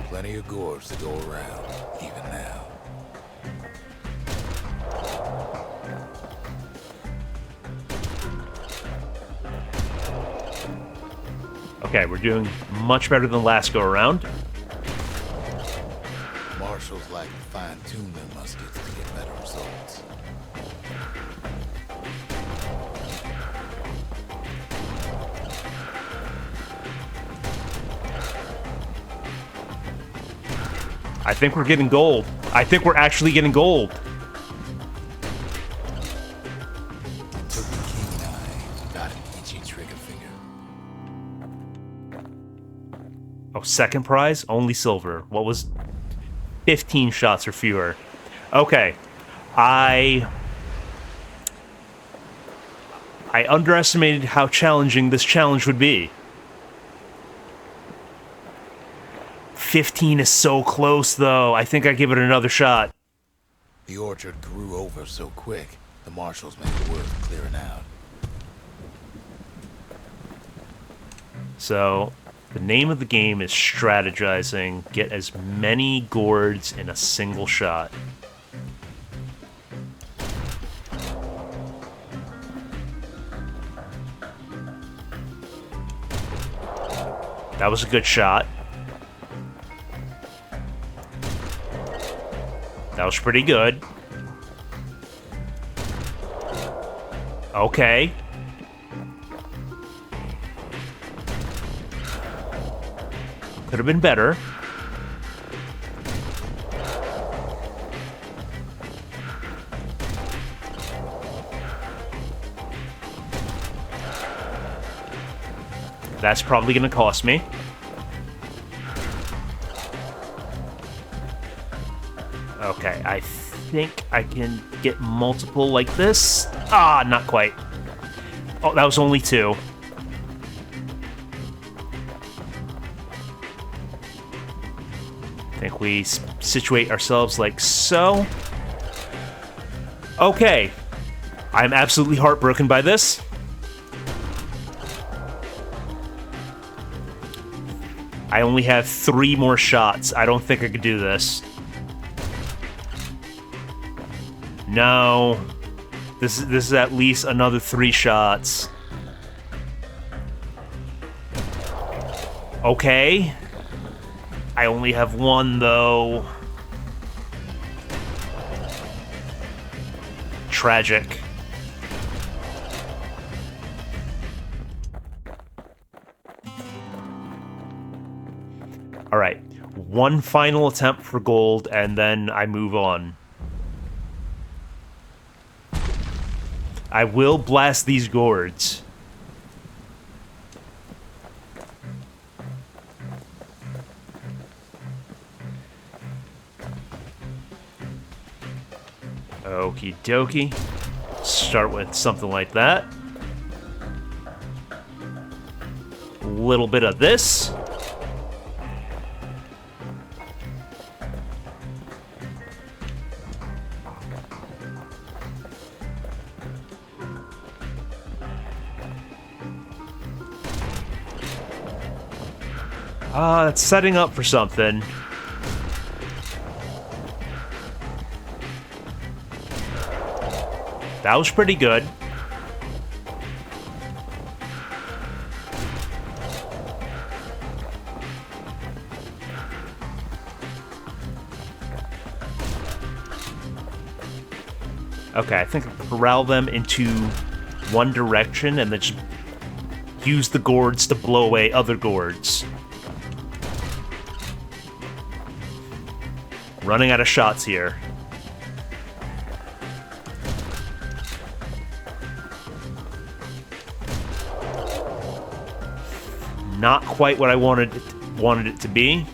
Plenty of gourds to go around, even now.
Okay, we're doing much better than last go around.
Marshals like to fine-tune their muskets to get better results.
I think we're getting gold. I think we're actually getting gold.
Took the keen eye, got an itchy trigger finger.
Oh, second prize? Only silver. What was 15 shots or fewer? Okay. I underestimated how challenging this challenge would be. 15 is so close, though. I think I give it another shot.
The orchard grew over so quick, the marshals made it worth clearing out.
So, the name of the game is strategizing. Get as many gourds in a single shot. That was a good shot. That was pretty good. Okay. Could have been better. That's probably going to cost me. Okay, I think I can get multiple like this. Ah, not quite. Oh, that was only 2. I think we situate ourselves like so. Okay. I'm absolutely heartbroken by this. I only have 3 more shots. I don't think I could do this. No. This is at least another 3 shots. Okay. I only have 1, though. Tragic. All right. 1 final attempt for gold, and then I move on. I will blast these gourds. Okie dokie. Start with something like that. A little bit of this. It's setting up for something. That was pretty good. Okay, I think I corral them into one direction and then just use the gourds to blow away other gourds. Running out of shots here. Not quite what I wanted wanted it to be.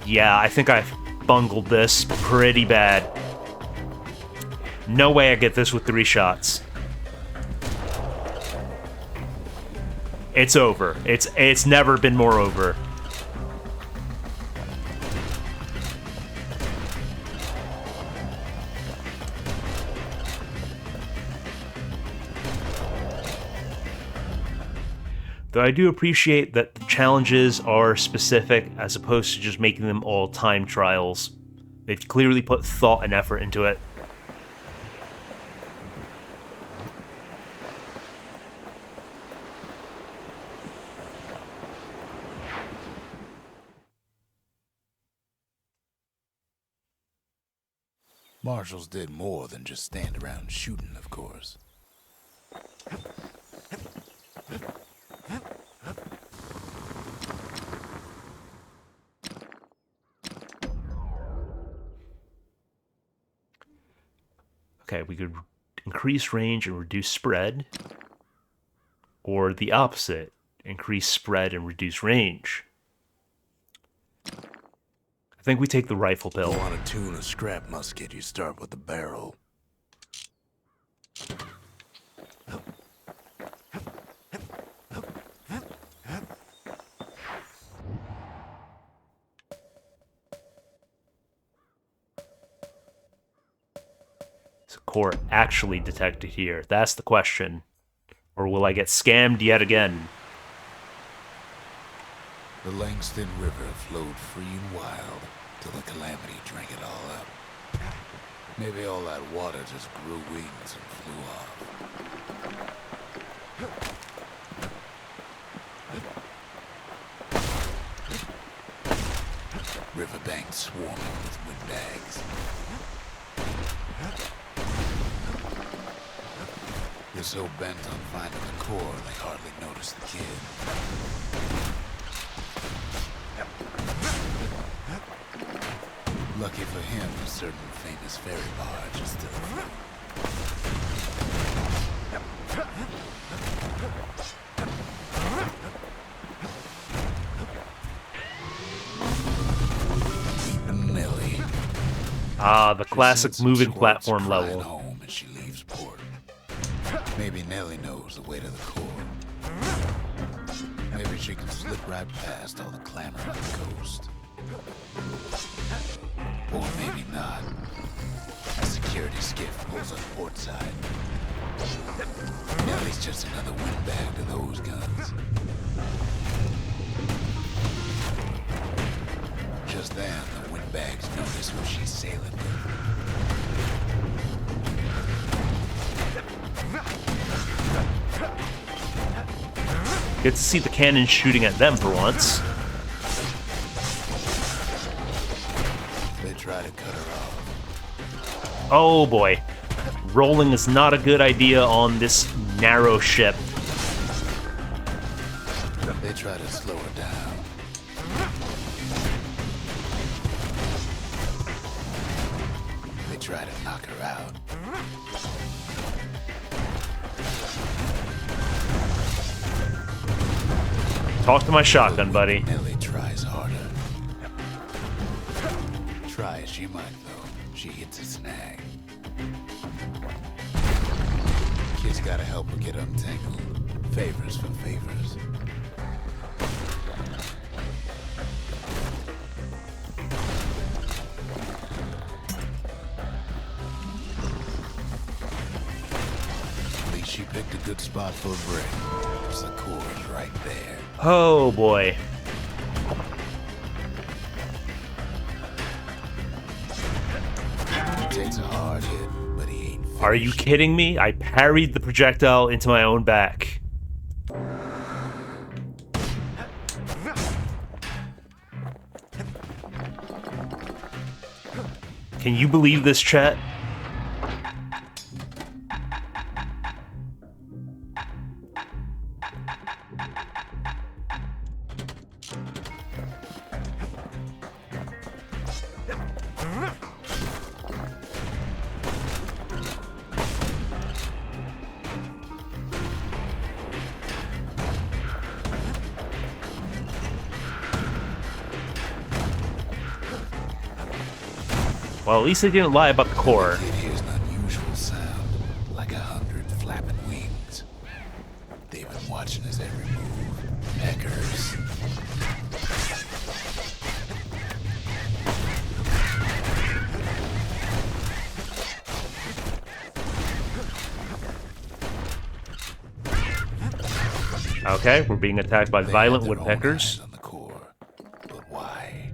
Yeah, I think I've bungled this pretty bad. No way I get this with 3 shots. It's over. It's never been more over. Though I do appreciate that the challenges are specific as opposed to just making them all time trials. They've clearly put thought and effort into it.
Marshals did more than just stand around shooting, of course.
Okay, we could increase range and reduce spread. Or the opposite, increase spread and reduce range. I think we take the rifle pill.
You want to tune a scrap musket, you start with the barrel.
Is a core actually detected here? That's the question. Or will I get scammed yet again?
The Langston River flowed free and wild till the calamity drank it all up. Maybe all that water just grew wings and flew off. Riverbanks swarming with windbags. They're so bent on finding the core, they hardly notice the kid. Lucky for him, a certain famous ferry barge is still afloat. Nellie.
Ah, the classic moving platform
crying
level.
home as she leaves port. Maybe Nellie knows the way to the core. Maybe she can slip right past all the clamor on the coast. Or maybe not. A security skiff pulls up portside. Nellie's just another windbag to those guns. Just then, the windbags notice who she's sailing with.
Get to see the cannon shooting at them for once.
They try to cut her off.
Oh boy. Rolling is not a good idea on this narrow ship.
They try to slow her down. They try to knock her out.
Talk to my shotgun, buddy.
Nellie tries harder. Try as she might, though, she hits a snag. Kid's gotta help her get untangled. Favors for favors. At least she picked a good spot for a break. The core's right there.
Oh boy.
He takes a hard hit, but he ain't finished.
Are you kidding me? I parried the projectile into my own back. Can you believe this, chat? Well, at least they didn't lie about the core.
Kid hears an unusual sound, like 100 flapping wings. They've been watching his every move. Peckers.
Okay, we're being attacked by
They
violent
had their own
woodpeckers.
eyes on the core. But why?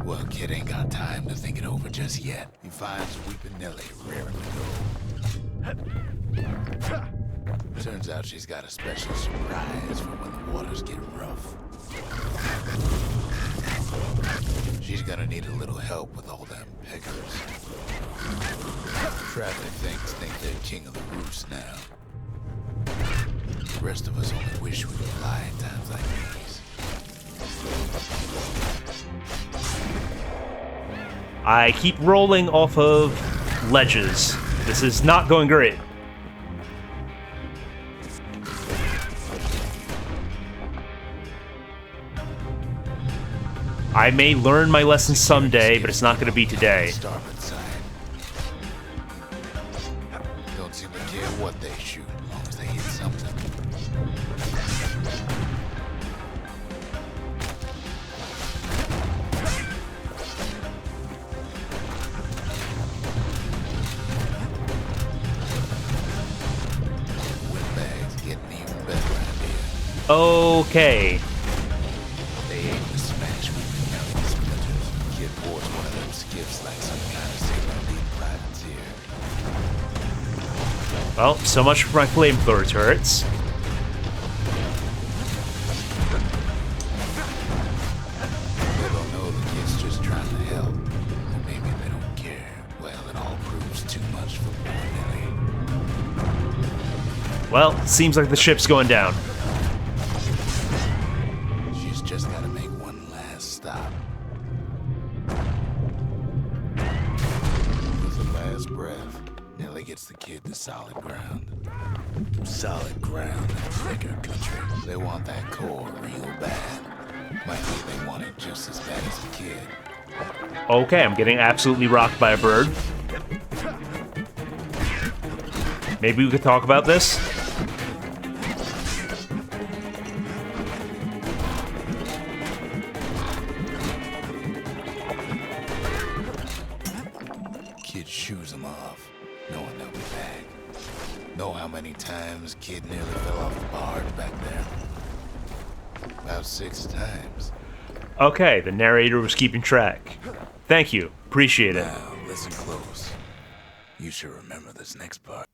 Well, kid ain't got time to think it over just yet. He finds Weeping Nellie raring to go. Turns out she's got a special surprise for when the waters get rough. She's gonna need a little help with all them peckers. Traffic think they're king of the roost now. The rest of us only wish we could fly in times like these.
I keep rolling off of ledges. This is not going great. I may learn my lesson someday, but it's not going to be today.
Starboard side. Don't seem to care what they shoot, as long as they hit something. Windbags getting even better idea.
Okay.
They aim to smash Weeping Nellie to splinters. Kid boards one of them skiffs like some kind of sailor-lead privateer.
Well, so much for my flamethrower turrets.
They don't know the kid's just trying to help. Or maybe they don't care. Well, it all proves too much for poor Nellie.
Well, seems like the ship's going down.
She's just gotta make one last stop. With a last breath, Nellie gets the kid to solid ground. Solid ground in Liquor Country. They want that core real bad. Might be they want it just as bad as the kid.
Okay, I'm getting absolutely rocked by a bird. Maybe we could talk about this?
Kid shoos him off, knowing they'll be back. Know how many times kid nearly fell off the barge back there? About 6 times.
Okay, the narrator was keeping track. Thank you. Appreciate it.
Now, listen close. You should remember this next part.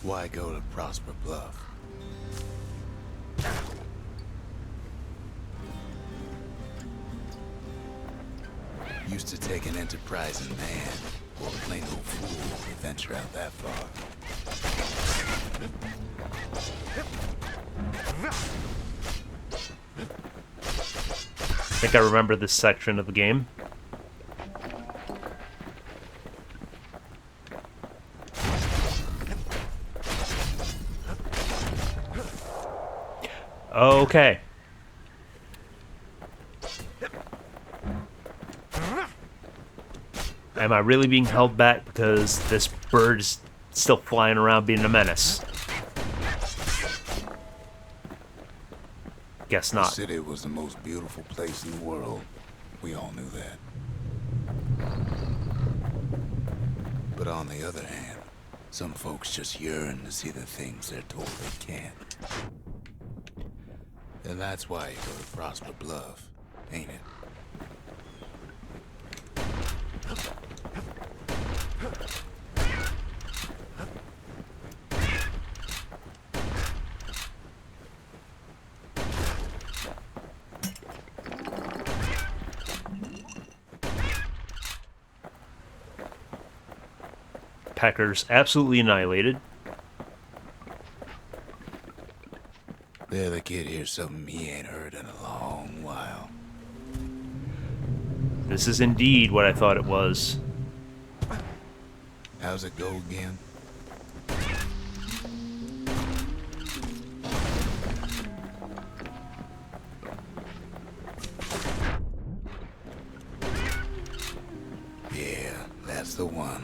Why go to Prosper Bluff? Used to take an enterprising man or a plain old fool to venture out that far.
I think I remember this section of the game. Okay. Am I really being held back because this bird is still flying around being a menace? Guess
The
not.
city was the most beautiful place in the world. We all knew that. But on the other hand, some folks just yearn to see the things they're told they can't. And that's why you go to Prosper Bluff, ain't it?
Peckers absolutely annihilated.
There the kid hears something he ain't heard in a long while.
This is indeed what I thought it was.
How's it go again? That's the one.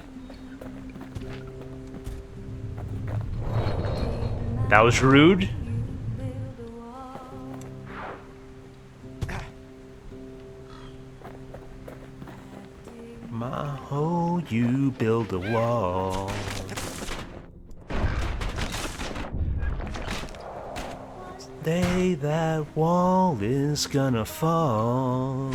That was rude. Maho, you build a wall. Day that wall is gonna fall.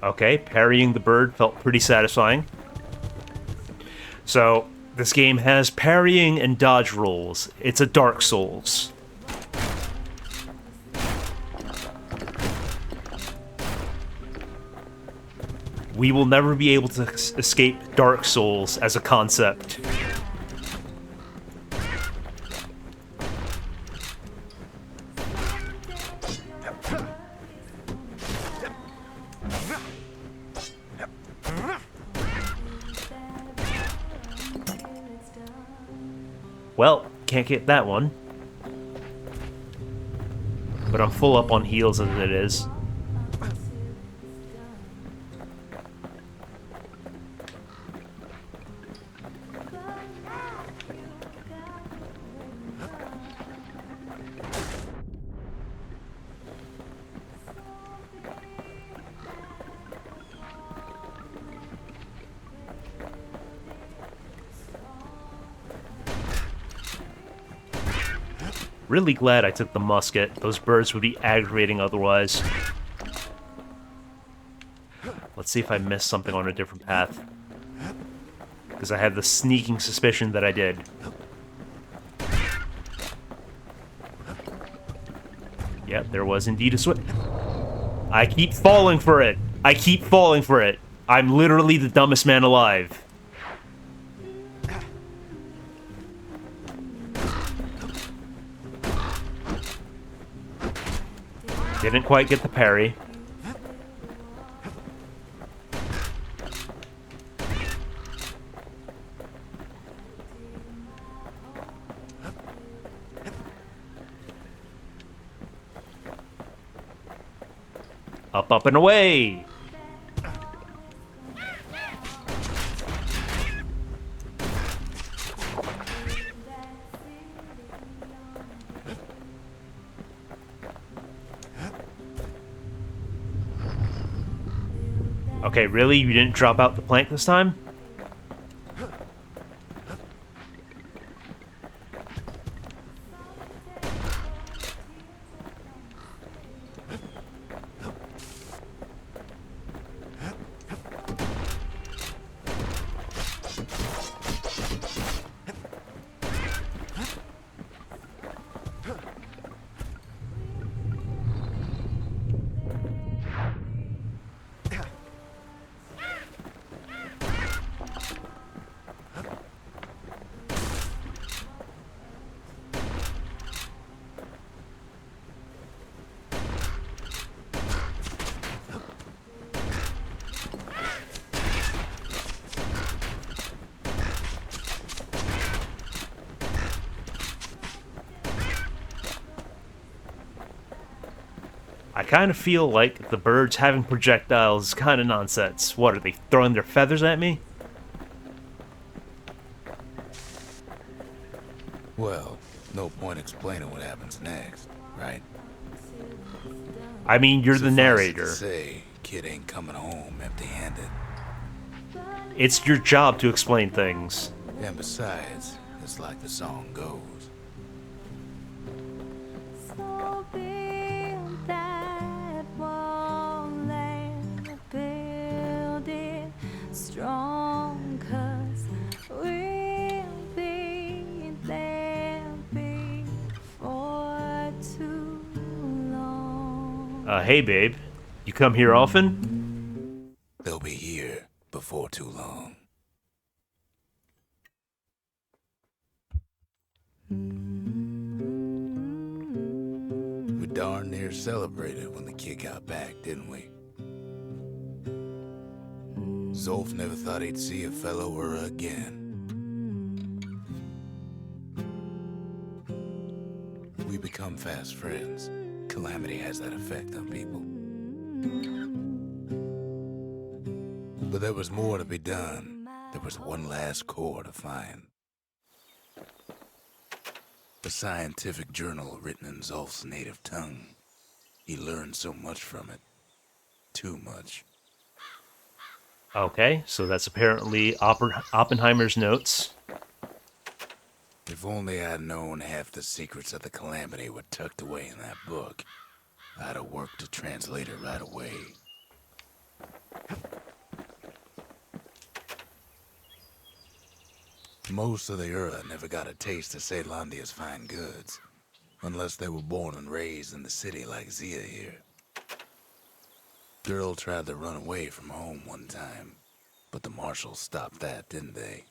Okay, parrying the bird felt pretty satisfying. So, this game has parrying and dodge rolls. It's a Dark Souls. We will never be able to escape Dark Souls as a concept. Well, can't get that one. But I'm full up on heals as it is. Really glad I took the musket. Those birds would be aggravating otherwise. Let's see if I missed something on a different path. Because I have the sneaking suspicion that I did. Yep, there was indeed a switch. I keep falling for it. I keep falling for it. I'm literally the dumbest man alive. Didn't quite get the parry. Up, up, and away! Okay, really? You didn't drop out the plank this time? I kind of feel like the birds having projectiles is kind of nonsense. What, are they throwing their feathers at me?
Well, no point explaining what happens next, right?
I mean, you're the
Suffice it
narrator.
to say, kid ain't coming home empty-handed.
It's your job to explain things.
And besides, it's like the song goes.
So build that wall and build it strong, 'cause we'll be there before
Hey babe, you come here often?
They'll be here before too long. We darn near celebrated when the kid got back, didn't we? Zolf never thought he'd see a fellow or again. We become fast friends. Calamity has that effect on people. But there was more to be done. There was one last core to find. A scientific journal written in Zolf's native tongue. He learned so much from it. Too much.
Okay, so that's apparently Oppenheimer's notes.
If only I'd known half the secrets of the Calamity were tucked away in that book, I'd have worked to translate it right away. Most of the Ura never got a taste of Ceylondia's fine goods, unless they were born and raised in the city like Zia here. Girl tried to run away from home one time, but the marshals stopped that, didn't they?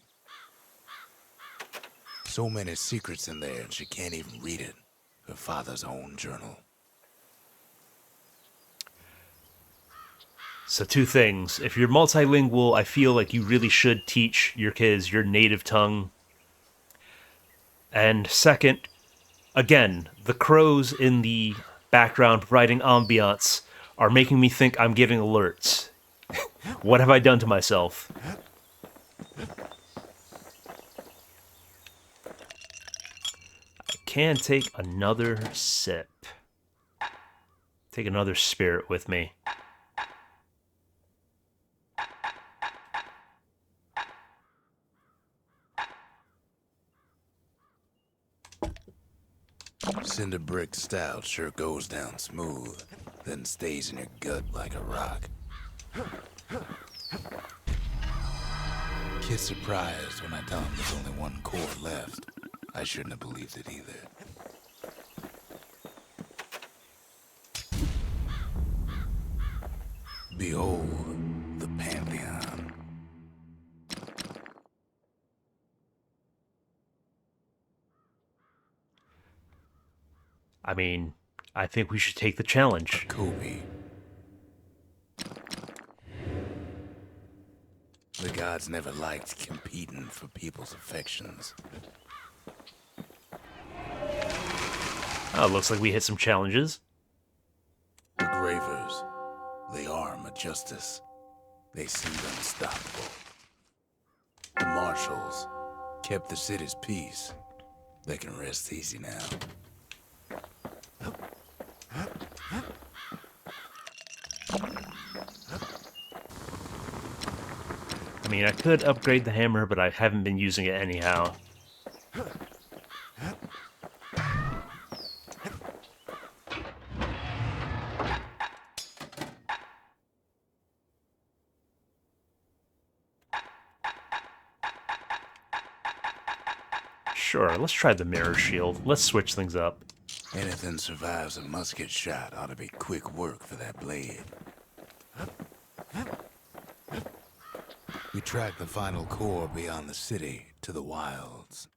So many secrets in there, and she can't even read it. Her father's own journal.
So two things. If you're multilingual, I feel like you really should teach your kids your native tongue. And second, again, the crows in the background providing ambiance are making me think I'm getting alerts. What have I done to myself? I can take another sip. Take another spirit with me.
Cinder brick stout sure goes down smooth, then stays in your gut like a rock. Kid's surprised when I tell him there's only one core left. I shouldn't have believed it either. Behold, the Pantheon.
I mean, I think we should take the challenge.
Kobe. The gods never liked competing for people's affections.
Oh, looks like we hit some challenges.
The Gravers, the arm of justice. They seemed unstoppable. The Marshals kept the city's peace. They can rest easy now.
I mean, I could upgrade the hammer, but I haven't been using it anyhow. Sure, let's try the mirror shield. Let's switch things up.
Anything survives a musket shot ought to be quick work for that blade. We track the final core beyond the city to the wilds.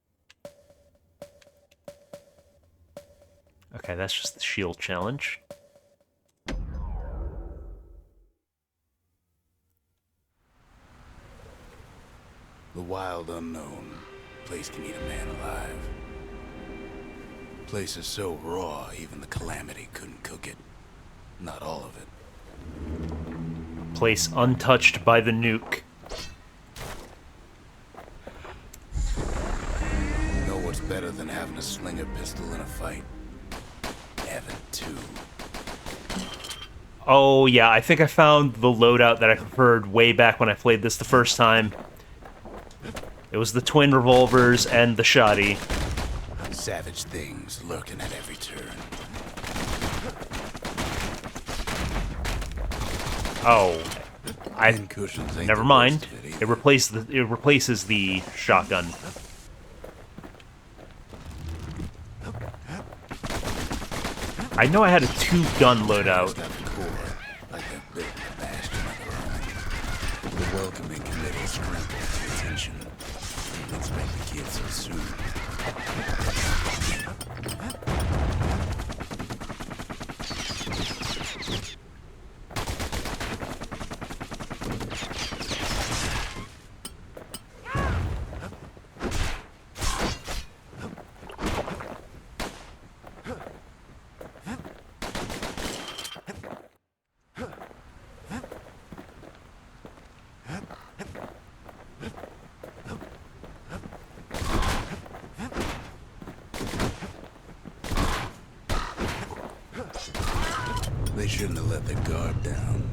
Okay, that's just the shield challenge.
The wild unknown. Place can eat a man alive. Place is so raw, even the Calamity couldn't cook it. Not all of it.
A place untouched by the nuke.
You know what's better than having a slinger pistol in a fight? Having two.
Oh yeah, I think I found the loadout that I preferred way back when I played this the first time. It was the twin revolvers and the shoddy.
Savage things lurking at every turn.
Oh,
Cushions ain't
never
the
mind.
worst of it
It
either.
replaces the shotgun. I know I had a 2-gun loadout.
Got the core, like that big bastion of their own. The welcoming committee scrambled to attention. Didn't expect the kid so soon. They shouldn't have let their guard down.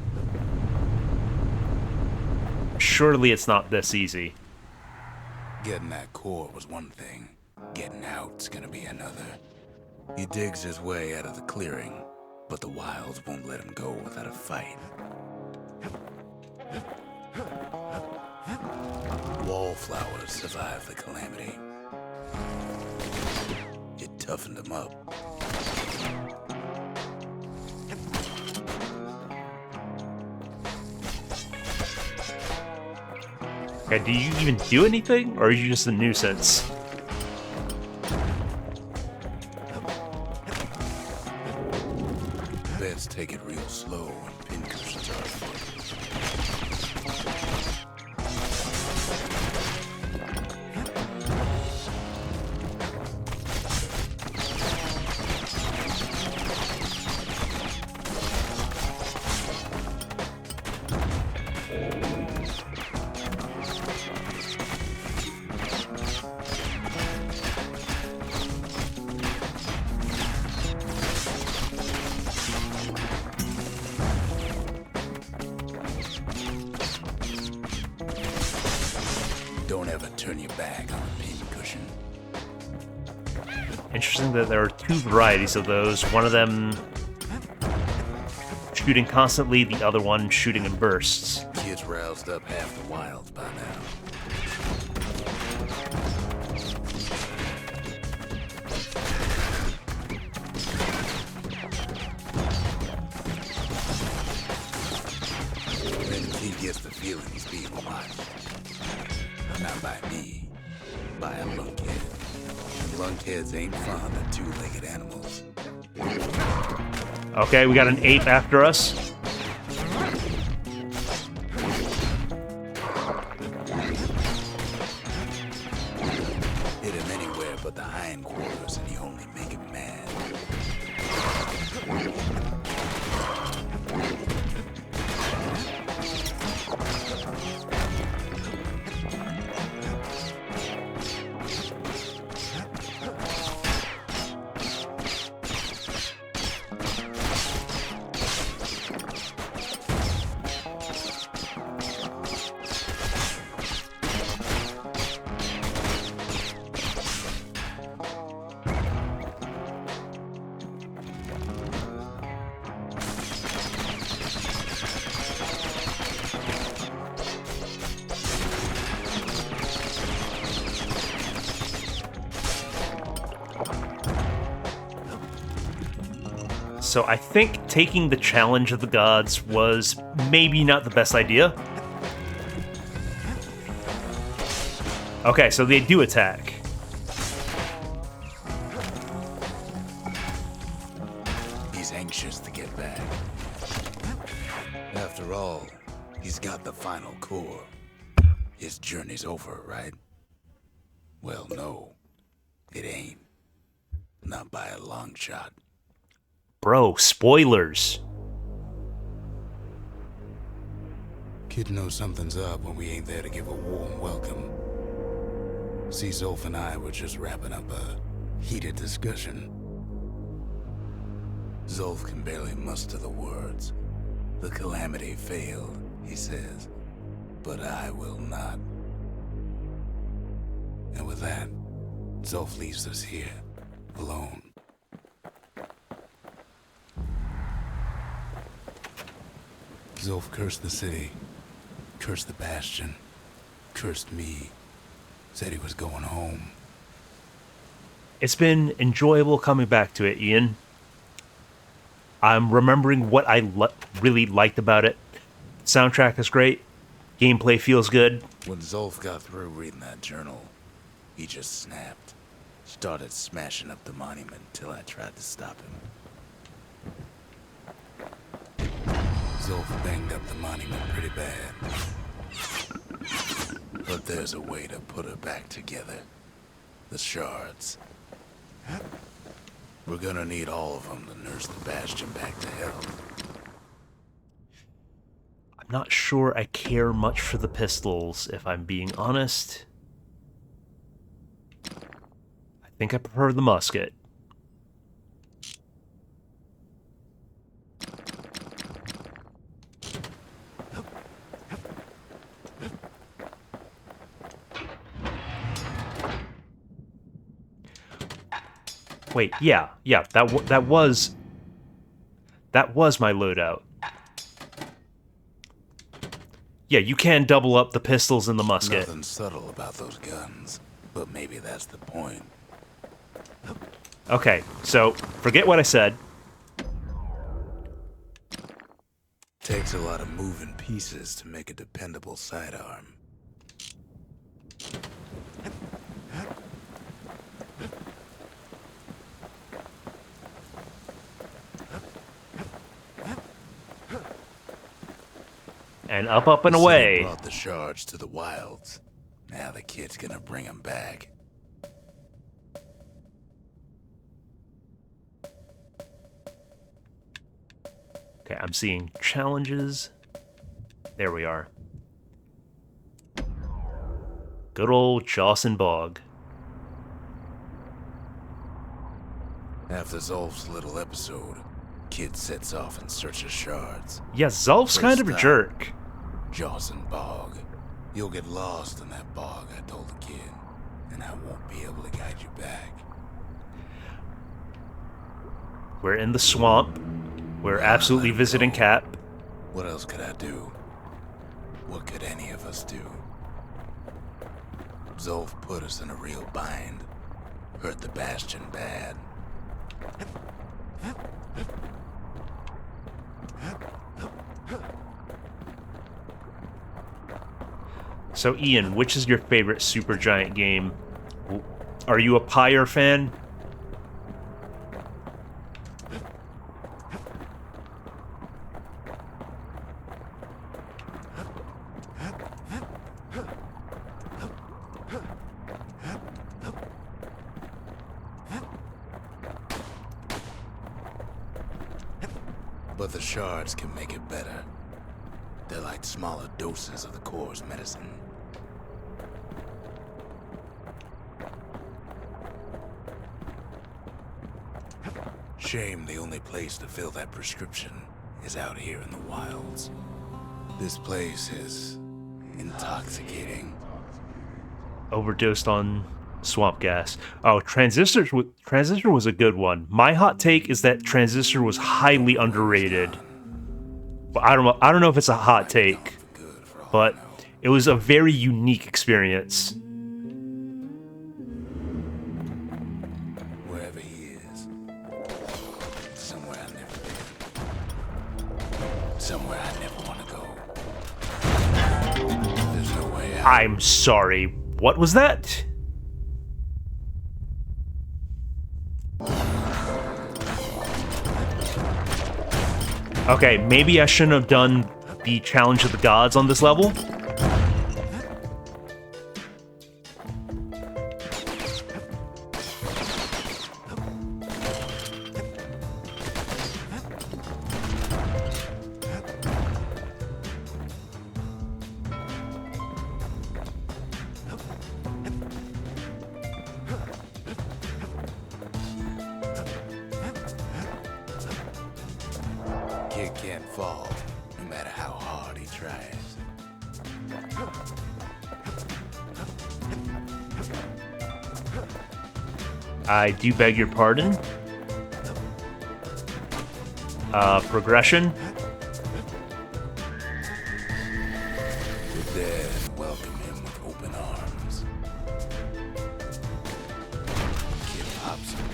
Surely it's not this easy.
Getting that core was one thing. Getting out's gonna be another. He digs his way out of the clearing, but the wilds won't let him go without a fight. Wallflowers survived the calamity. It toughened them up.
Okay, do you even do anything, or are you just a nuisance?
Beds take it real slow when pincushions are afoot. Don't ever turn your back on a pincushion.
Interesting that there are 2 varieties of those. One of them shooting constantly, the other one shooting in bursts.
Kids roused up half the wilds by now. Then he gets the feeling he's being watched. Not by me, by a lunkhead. Lunkheads ain't fond of 2-legged animals.
Okay, we got an ape after us.
Hit him anywhere but the hindquarters and you only make him mad.
So I think taking the challenge of the gods was maybe not the best idea. Okay, so they do attack.
He's anxious to get back. After all, he's got the final core. His journey's over, right? Well, no, it ain't. Not by a long shot.
Bro, spoilers.
Kid knows something's up when we ain't there to give a warm welcome. See, Zolf and I were just wrapping up a heated discussion. Zolf can barely muster the words. The calamity failed, he says, but I will not. And with that, Zolf leaves us here, alone. Zolf cursed the city, cursed the bastion, cursed me, said he was going home.
It's been enjoyable coming back to it, Ian. I'm remembering what I really liked about it. Soundtrack is great. Gameplay feels good.
When Zolf got through reading that journal, he just snapped. Started smashing up the monument till I tried to stop him. Zolf banged up the monument pretty bad. But there's a way to put her back together. The shards. We're gonna need all of them to nurse the Bastion back to health.
I'm not sure I care much for the pistols, if I'm being honest. I think I prefer the musket. Wait, yeah, that was my loadout. Yeah, you can double up the pistols and the musket.
Nothing subtle about those guns, but maybe that's the point.
Okay, so forget what I said.
Takes a lot of moving pieces to make a dependable sidearm.
And up and
The city
away.
brought the shards to the wilds. Now the kid's gonna bring them back.
Okay, I'm seeing challenges. There we are. Good old Jawson Bog.
After Zolf's little episode, kid sets off in search of shards.
Yeah, Zolf's
First
kind of a
stop.
jerk.
Jawson Bog. You'll get lost in that bog, I told the kid, and I won't be able to guide you back.
We're in the swamp. We're absolutely visiting Cap.
What else could I do? What could any of us do? Zolf put us in a real bind. Hurt the Bastion bad.
So, Ian, which is your favorite Supergiant game? Are you a Pyre fan?
But the shards can make it better. They're like smaller doses of the core's medicine. Shame the only place to fill that prescription is out here in the wilds. This place is intoxicating.
Overdosed on swamp gas. Oh, Transistor was a good one. My hot take is that Transistor was highly underrated. But I don't know if it's a hot take, but it was a very unique experience.
Wherever he is. Somewhere I've never been. Somewhere I never want to go. There's no way out.
I'm sorry. What was that? Okay, maybe I shouldn't have done the Challenge of the Gods on this level.
Kid can't fall, no matter how hard he tries.
I do beg your pardon. Progression.
The dead welcome him with open arms. Kid pops him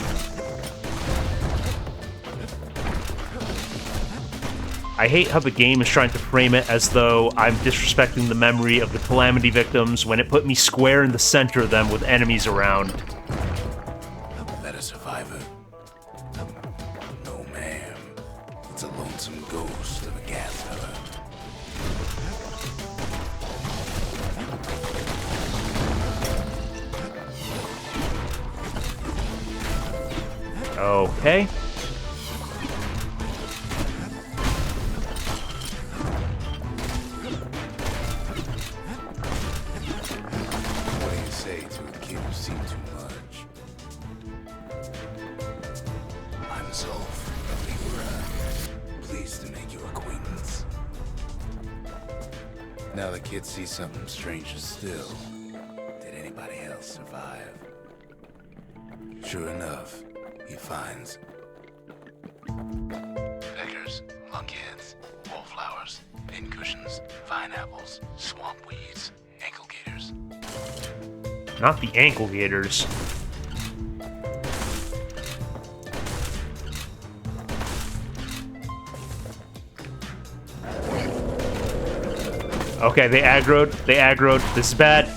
good.
I hate how the game is trying to frame it as though I'm disrespecting the memory of the Calamity victims when it put me square in the center of them with enemies around.
That a survivor? No, ma'am. It's a lonesome ghost of a gas fella.
Okay.
What do you say to a kid who's seen too much? I'm Zolf. We were pleased to make your acquaintance. Now the kid sees something stranger still. Did anybody else survive? Sure enough, he finds peckers, lunkheads, wallflowers, pincushions, vine apples, swamp weeds, ankle gators.
Not the ankle gators. Okay, they aggroed. They aggroed. This is bad.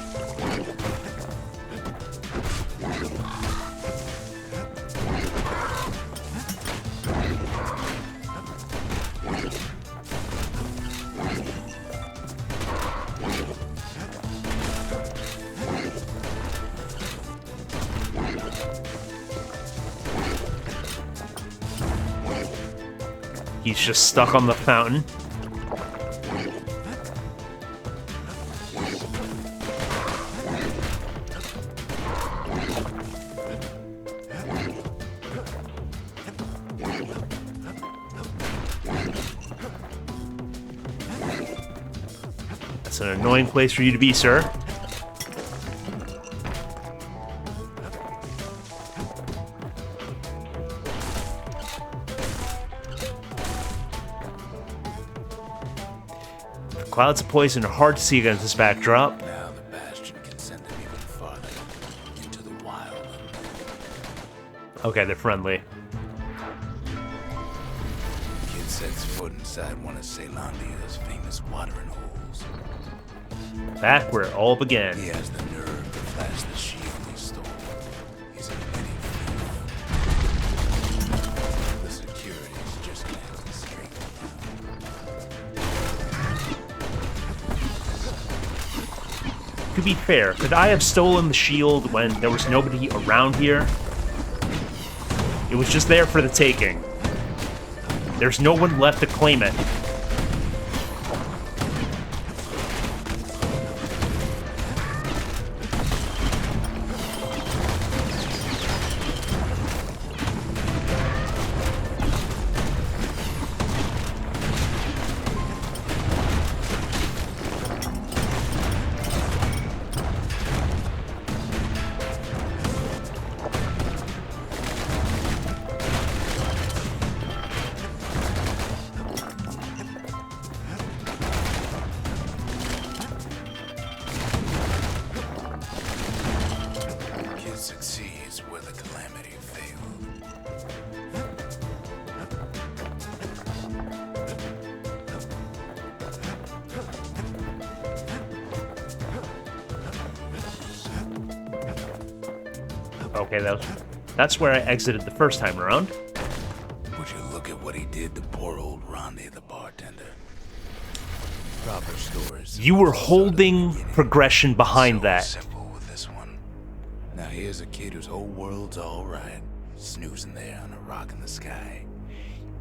He's just stuck on the fountain. That's an annoying place for you to be, sir. Clouds of poison are hard to see against this backdrop.
Now the bastion can send them even farther into the wild.
Okay, they're friendly.
Kid sets foot inside one of Ceylondia's famous watering holes.
Back where it all began.
He has the nerve to flash the shield he stole. He's a petty thief. The security's just glancing straight down.
To be fair, could I have stolen the shield when there was nobody around here? It was just there for the taking. There's no one left to claim it.
Kid succeeds where the calamity failed.
Okay, that's where I exited the first time around.
Would you look at what he did to poor old Rondi, the bartender? Proper stories.
You were holding progression behind
So
that.
simple with this one. Now here's a kid whose whole world's all right, snoozing there on a rock in the sky.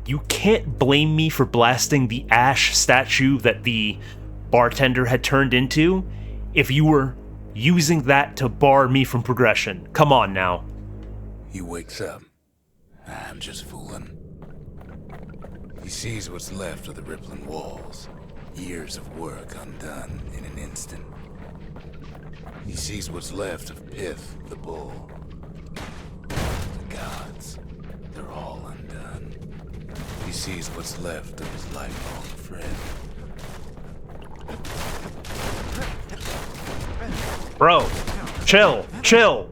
You can't blame me for blasting the ash statue that the bartender had turned into if you were using that to bar me from progression. Come on now.
He wakes up. I'm just fooling. He sees what's left of the rippling walls. Years of work undone in an instant. He sees what's left of Pith, the bull. The gods, they're all undone. He sees what's left of his lifelong friend.
Bro, chill, chill.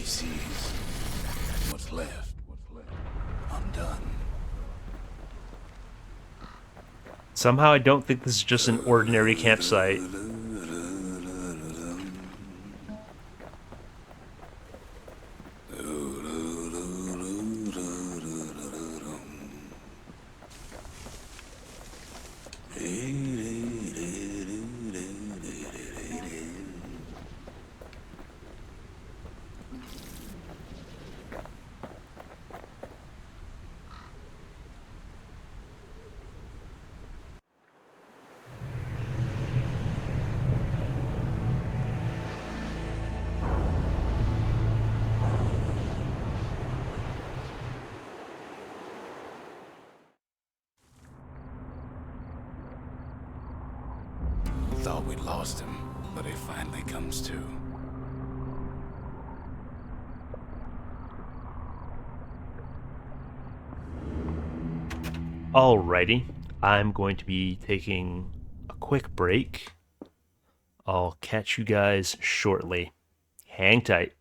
sees what's left undone.
Somehow I don't think this is just an ordinary campsite.
Thought we'd lost him, but he finally comes to.
Alrighty, I'm going to be taking a quick break. I'll catch you guys shortly. Hang tight.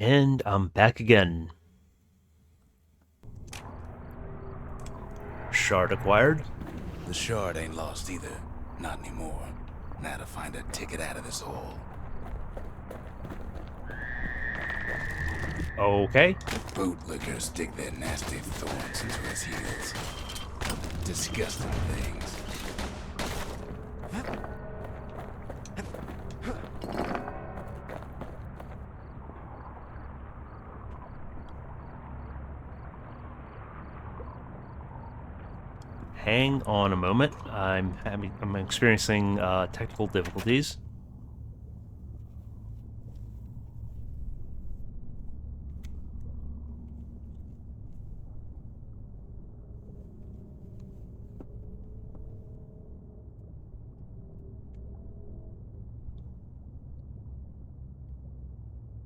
And I'm back again. Shard acquired.
The shard ain't lost either. Not anymore. Now to find a ticket out of this hole.
Okay.
Bootlickers dig their nasty thorns into his heels. Disgusting things.
Hang on a moment. I'm experiencing technical difficulties.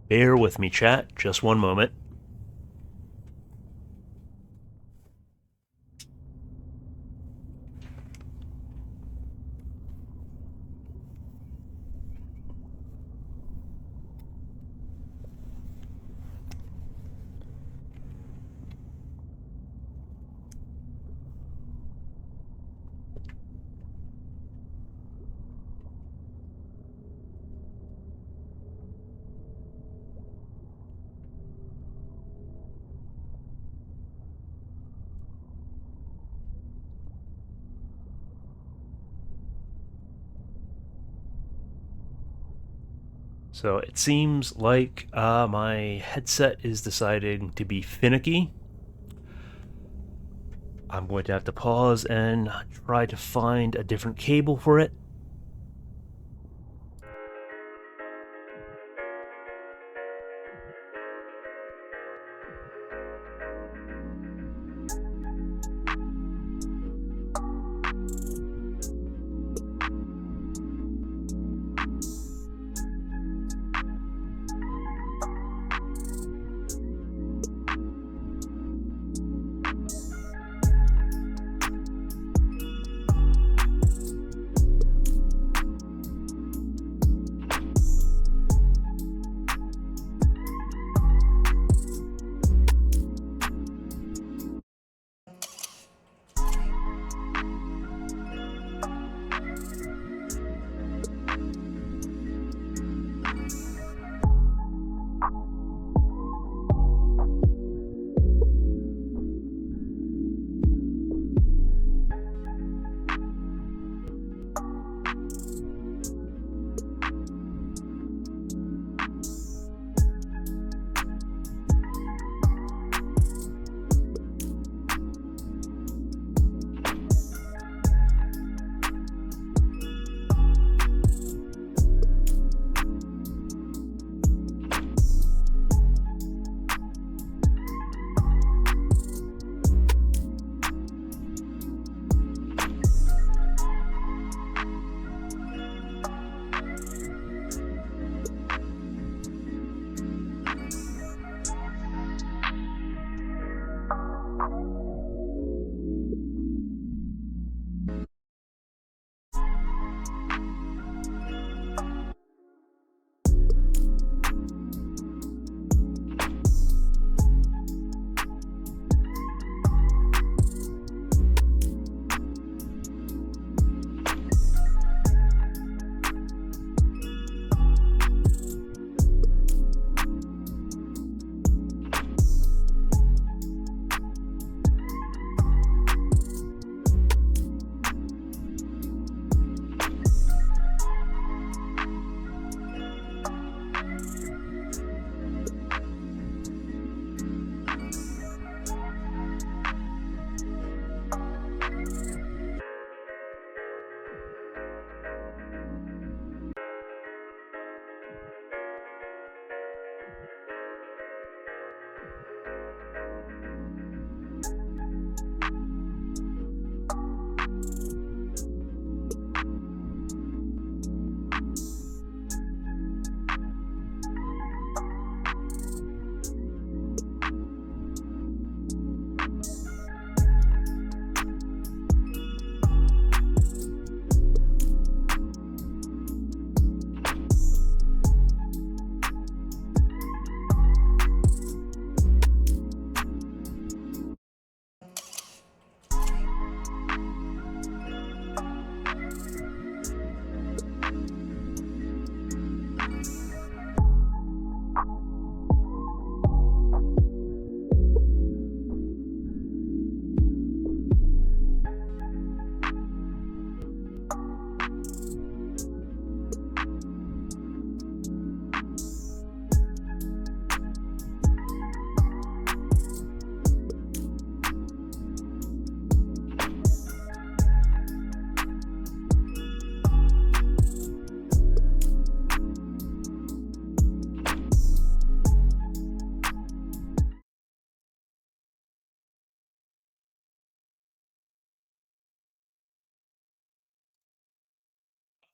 Bear with me, chat. Just one moment. So it seems like my headset is deciding to be finicky. I'm going to have to pause and try to find a different cable for it.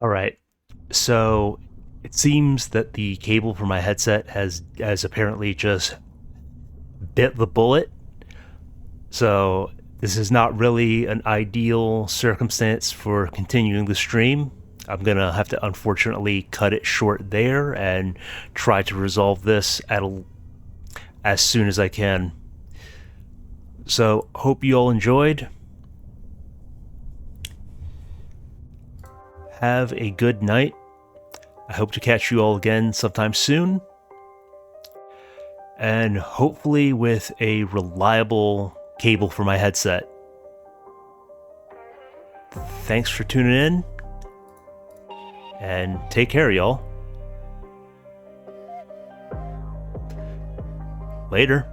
All right. So it seems that the cable for my headset has apparently just bit the bullet. So this is not really an ideal circumstance for continuing the stream. I'm gonna have to unfortunately cut it short there and try to resolve this as soon as I can. So hope you all enjoyed. Have a good night. I hope to catch you all again sometime soon. And hopefully with a reliable cable for my headset. Thanks for tuning in. And take care, y'all. Later.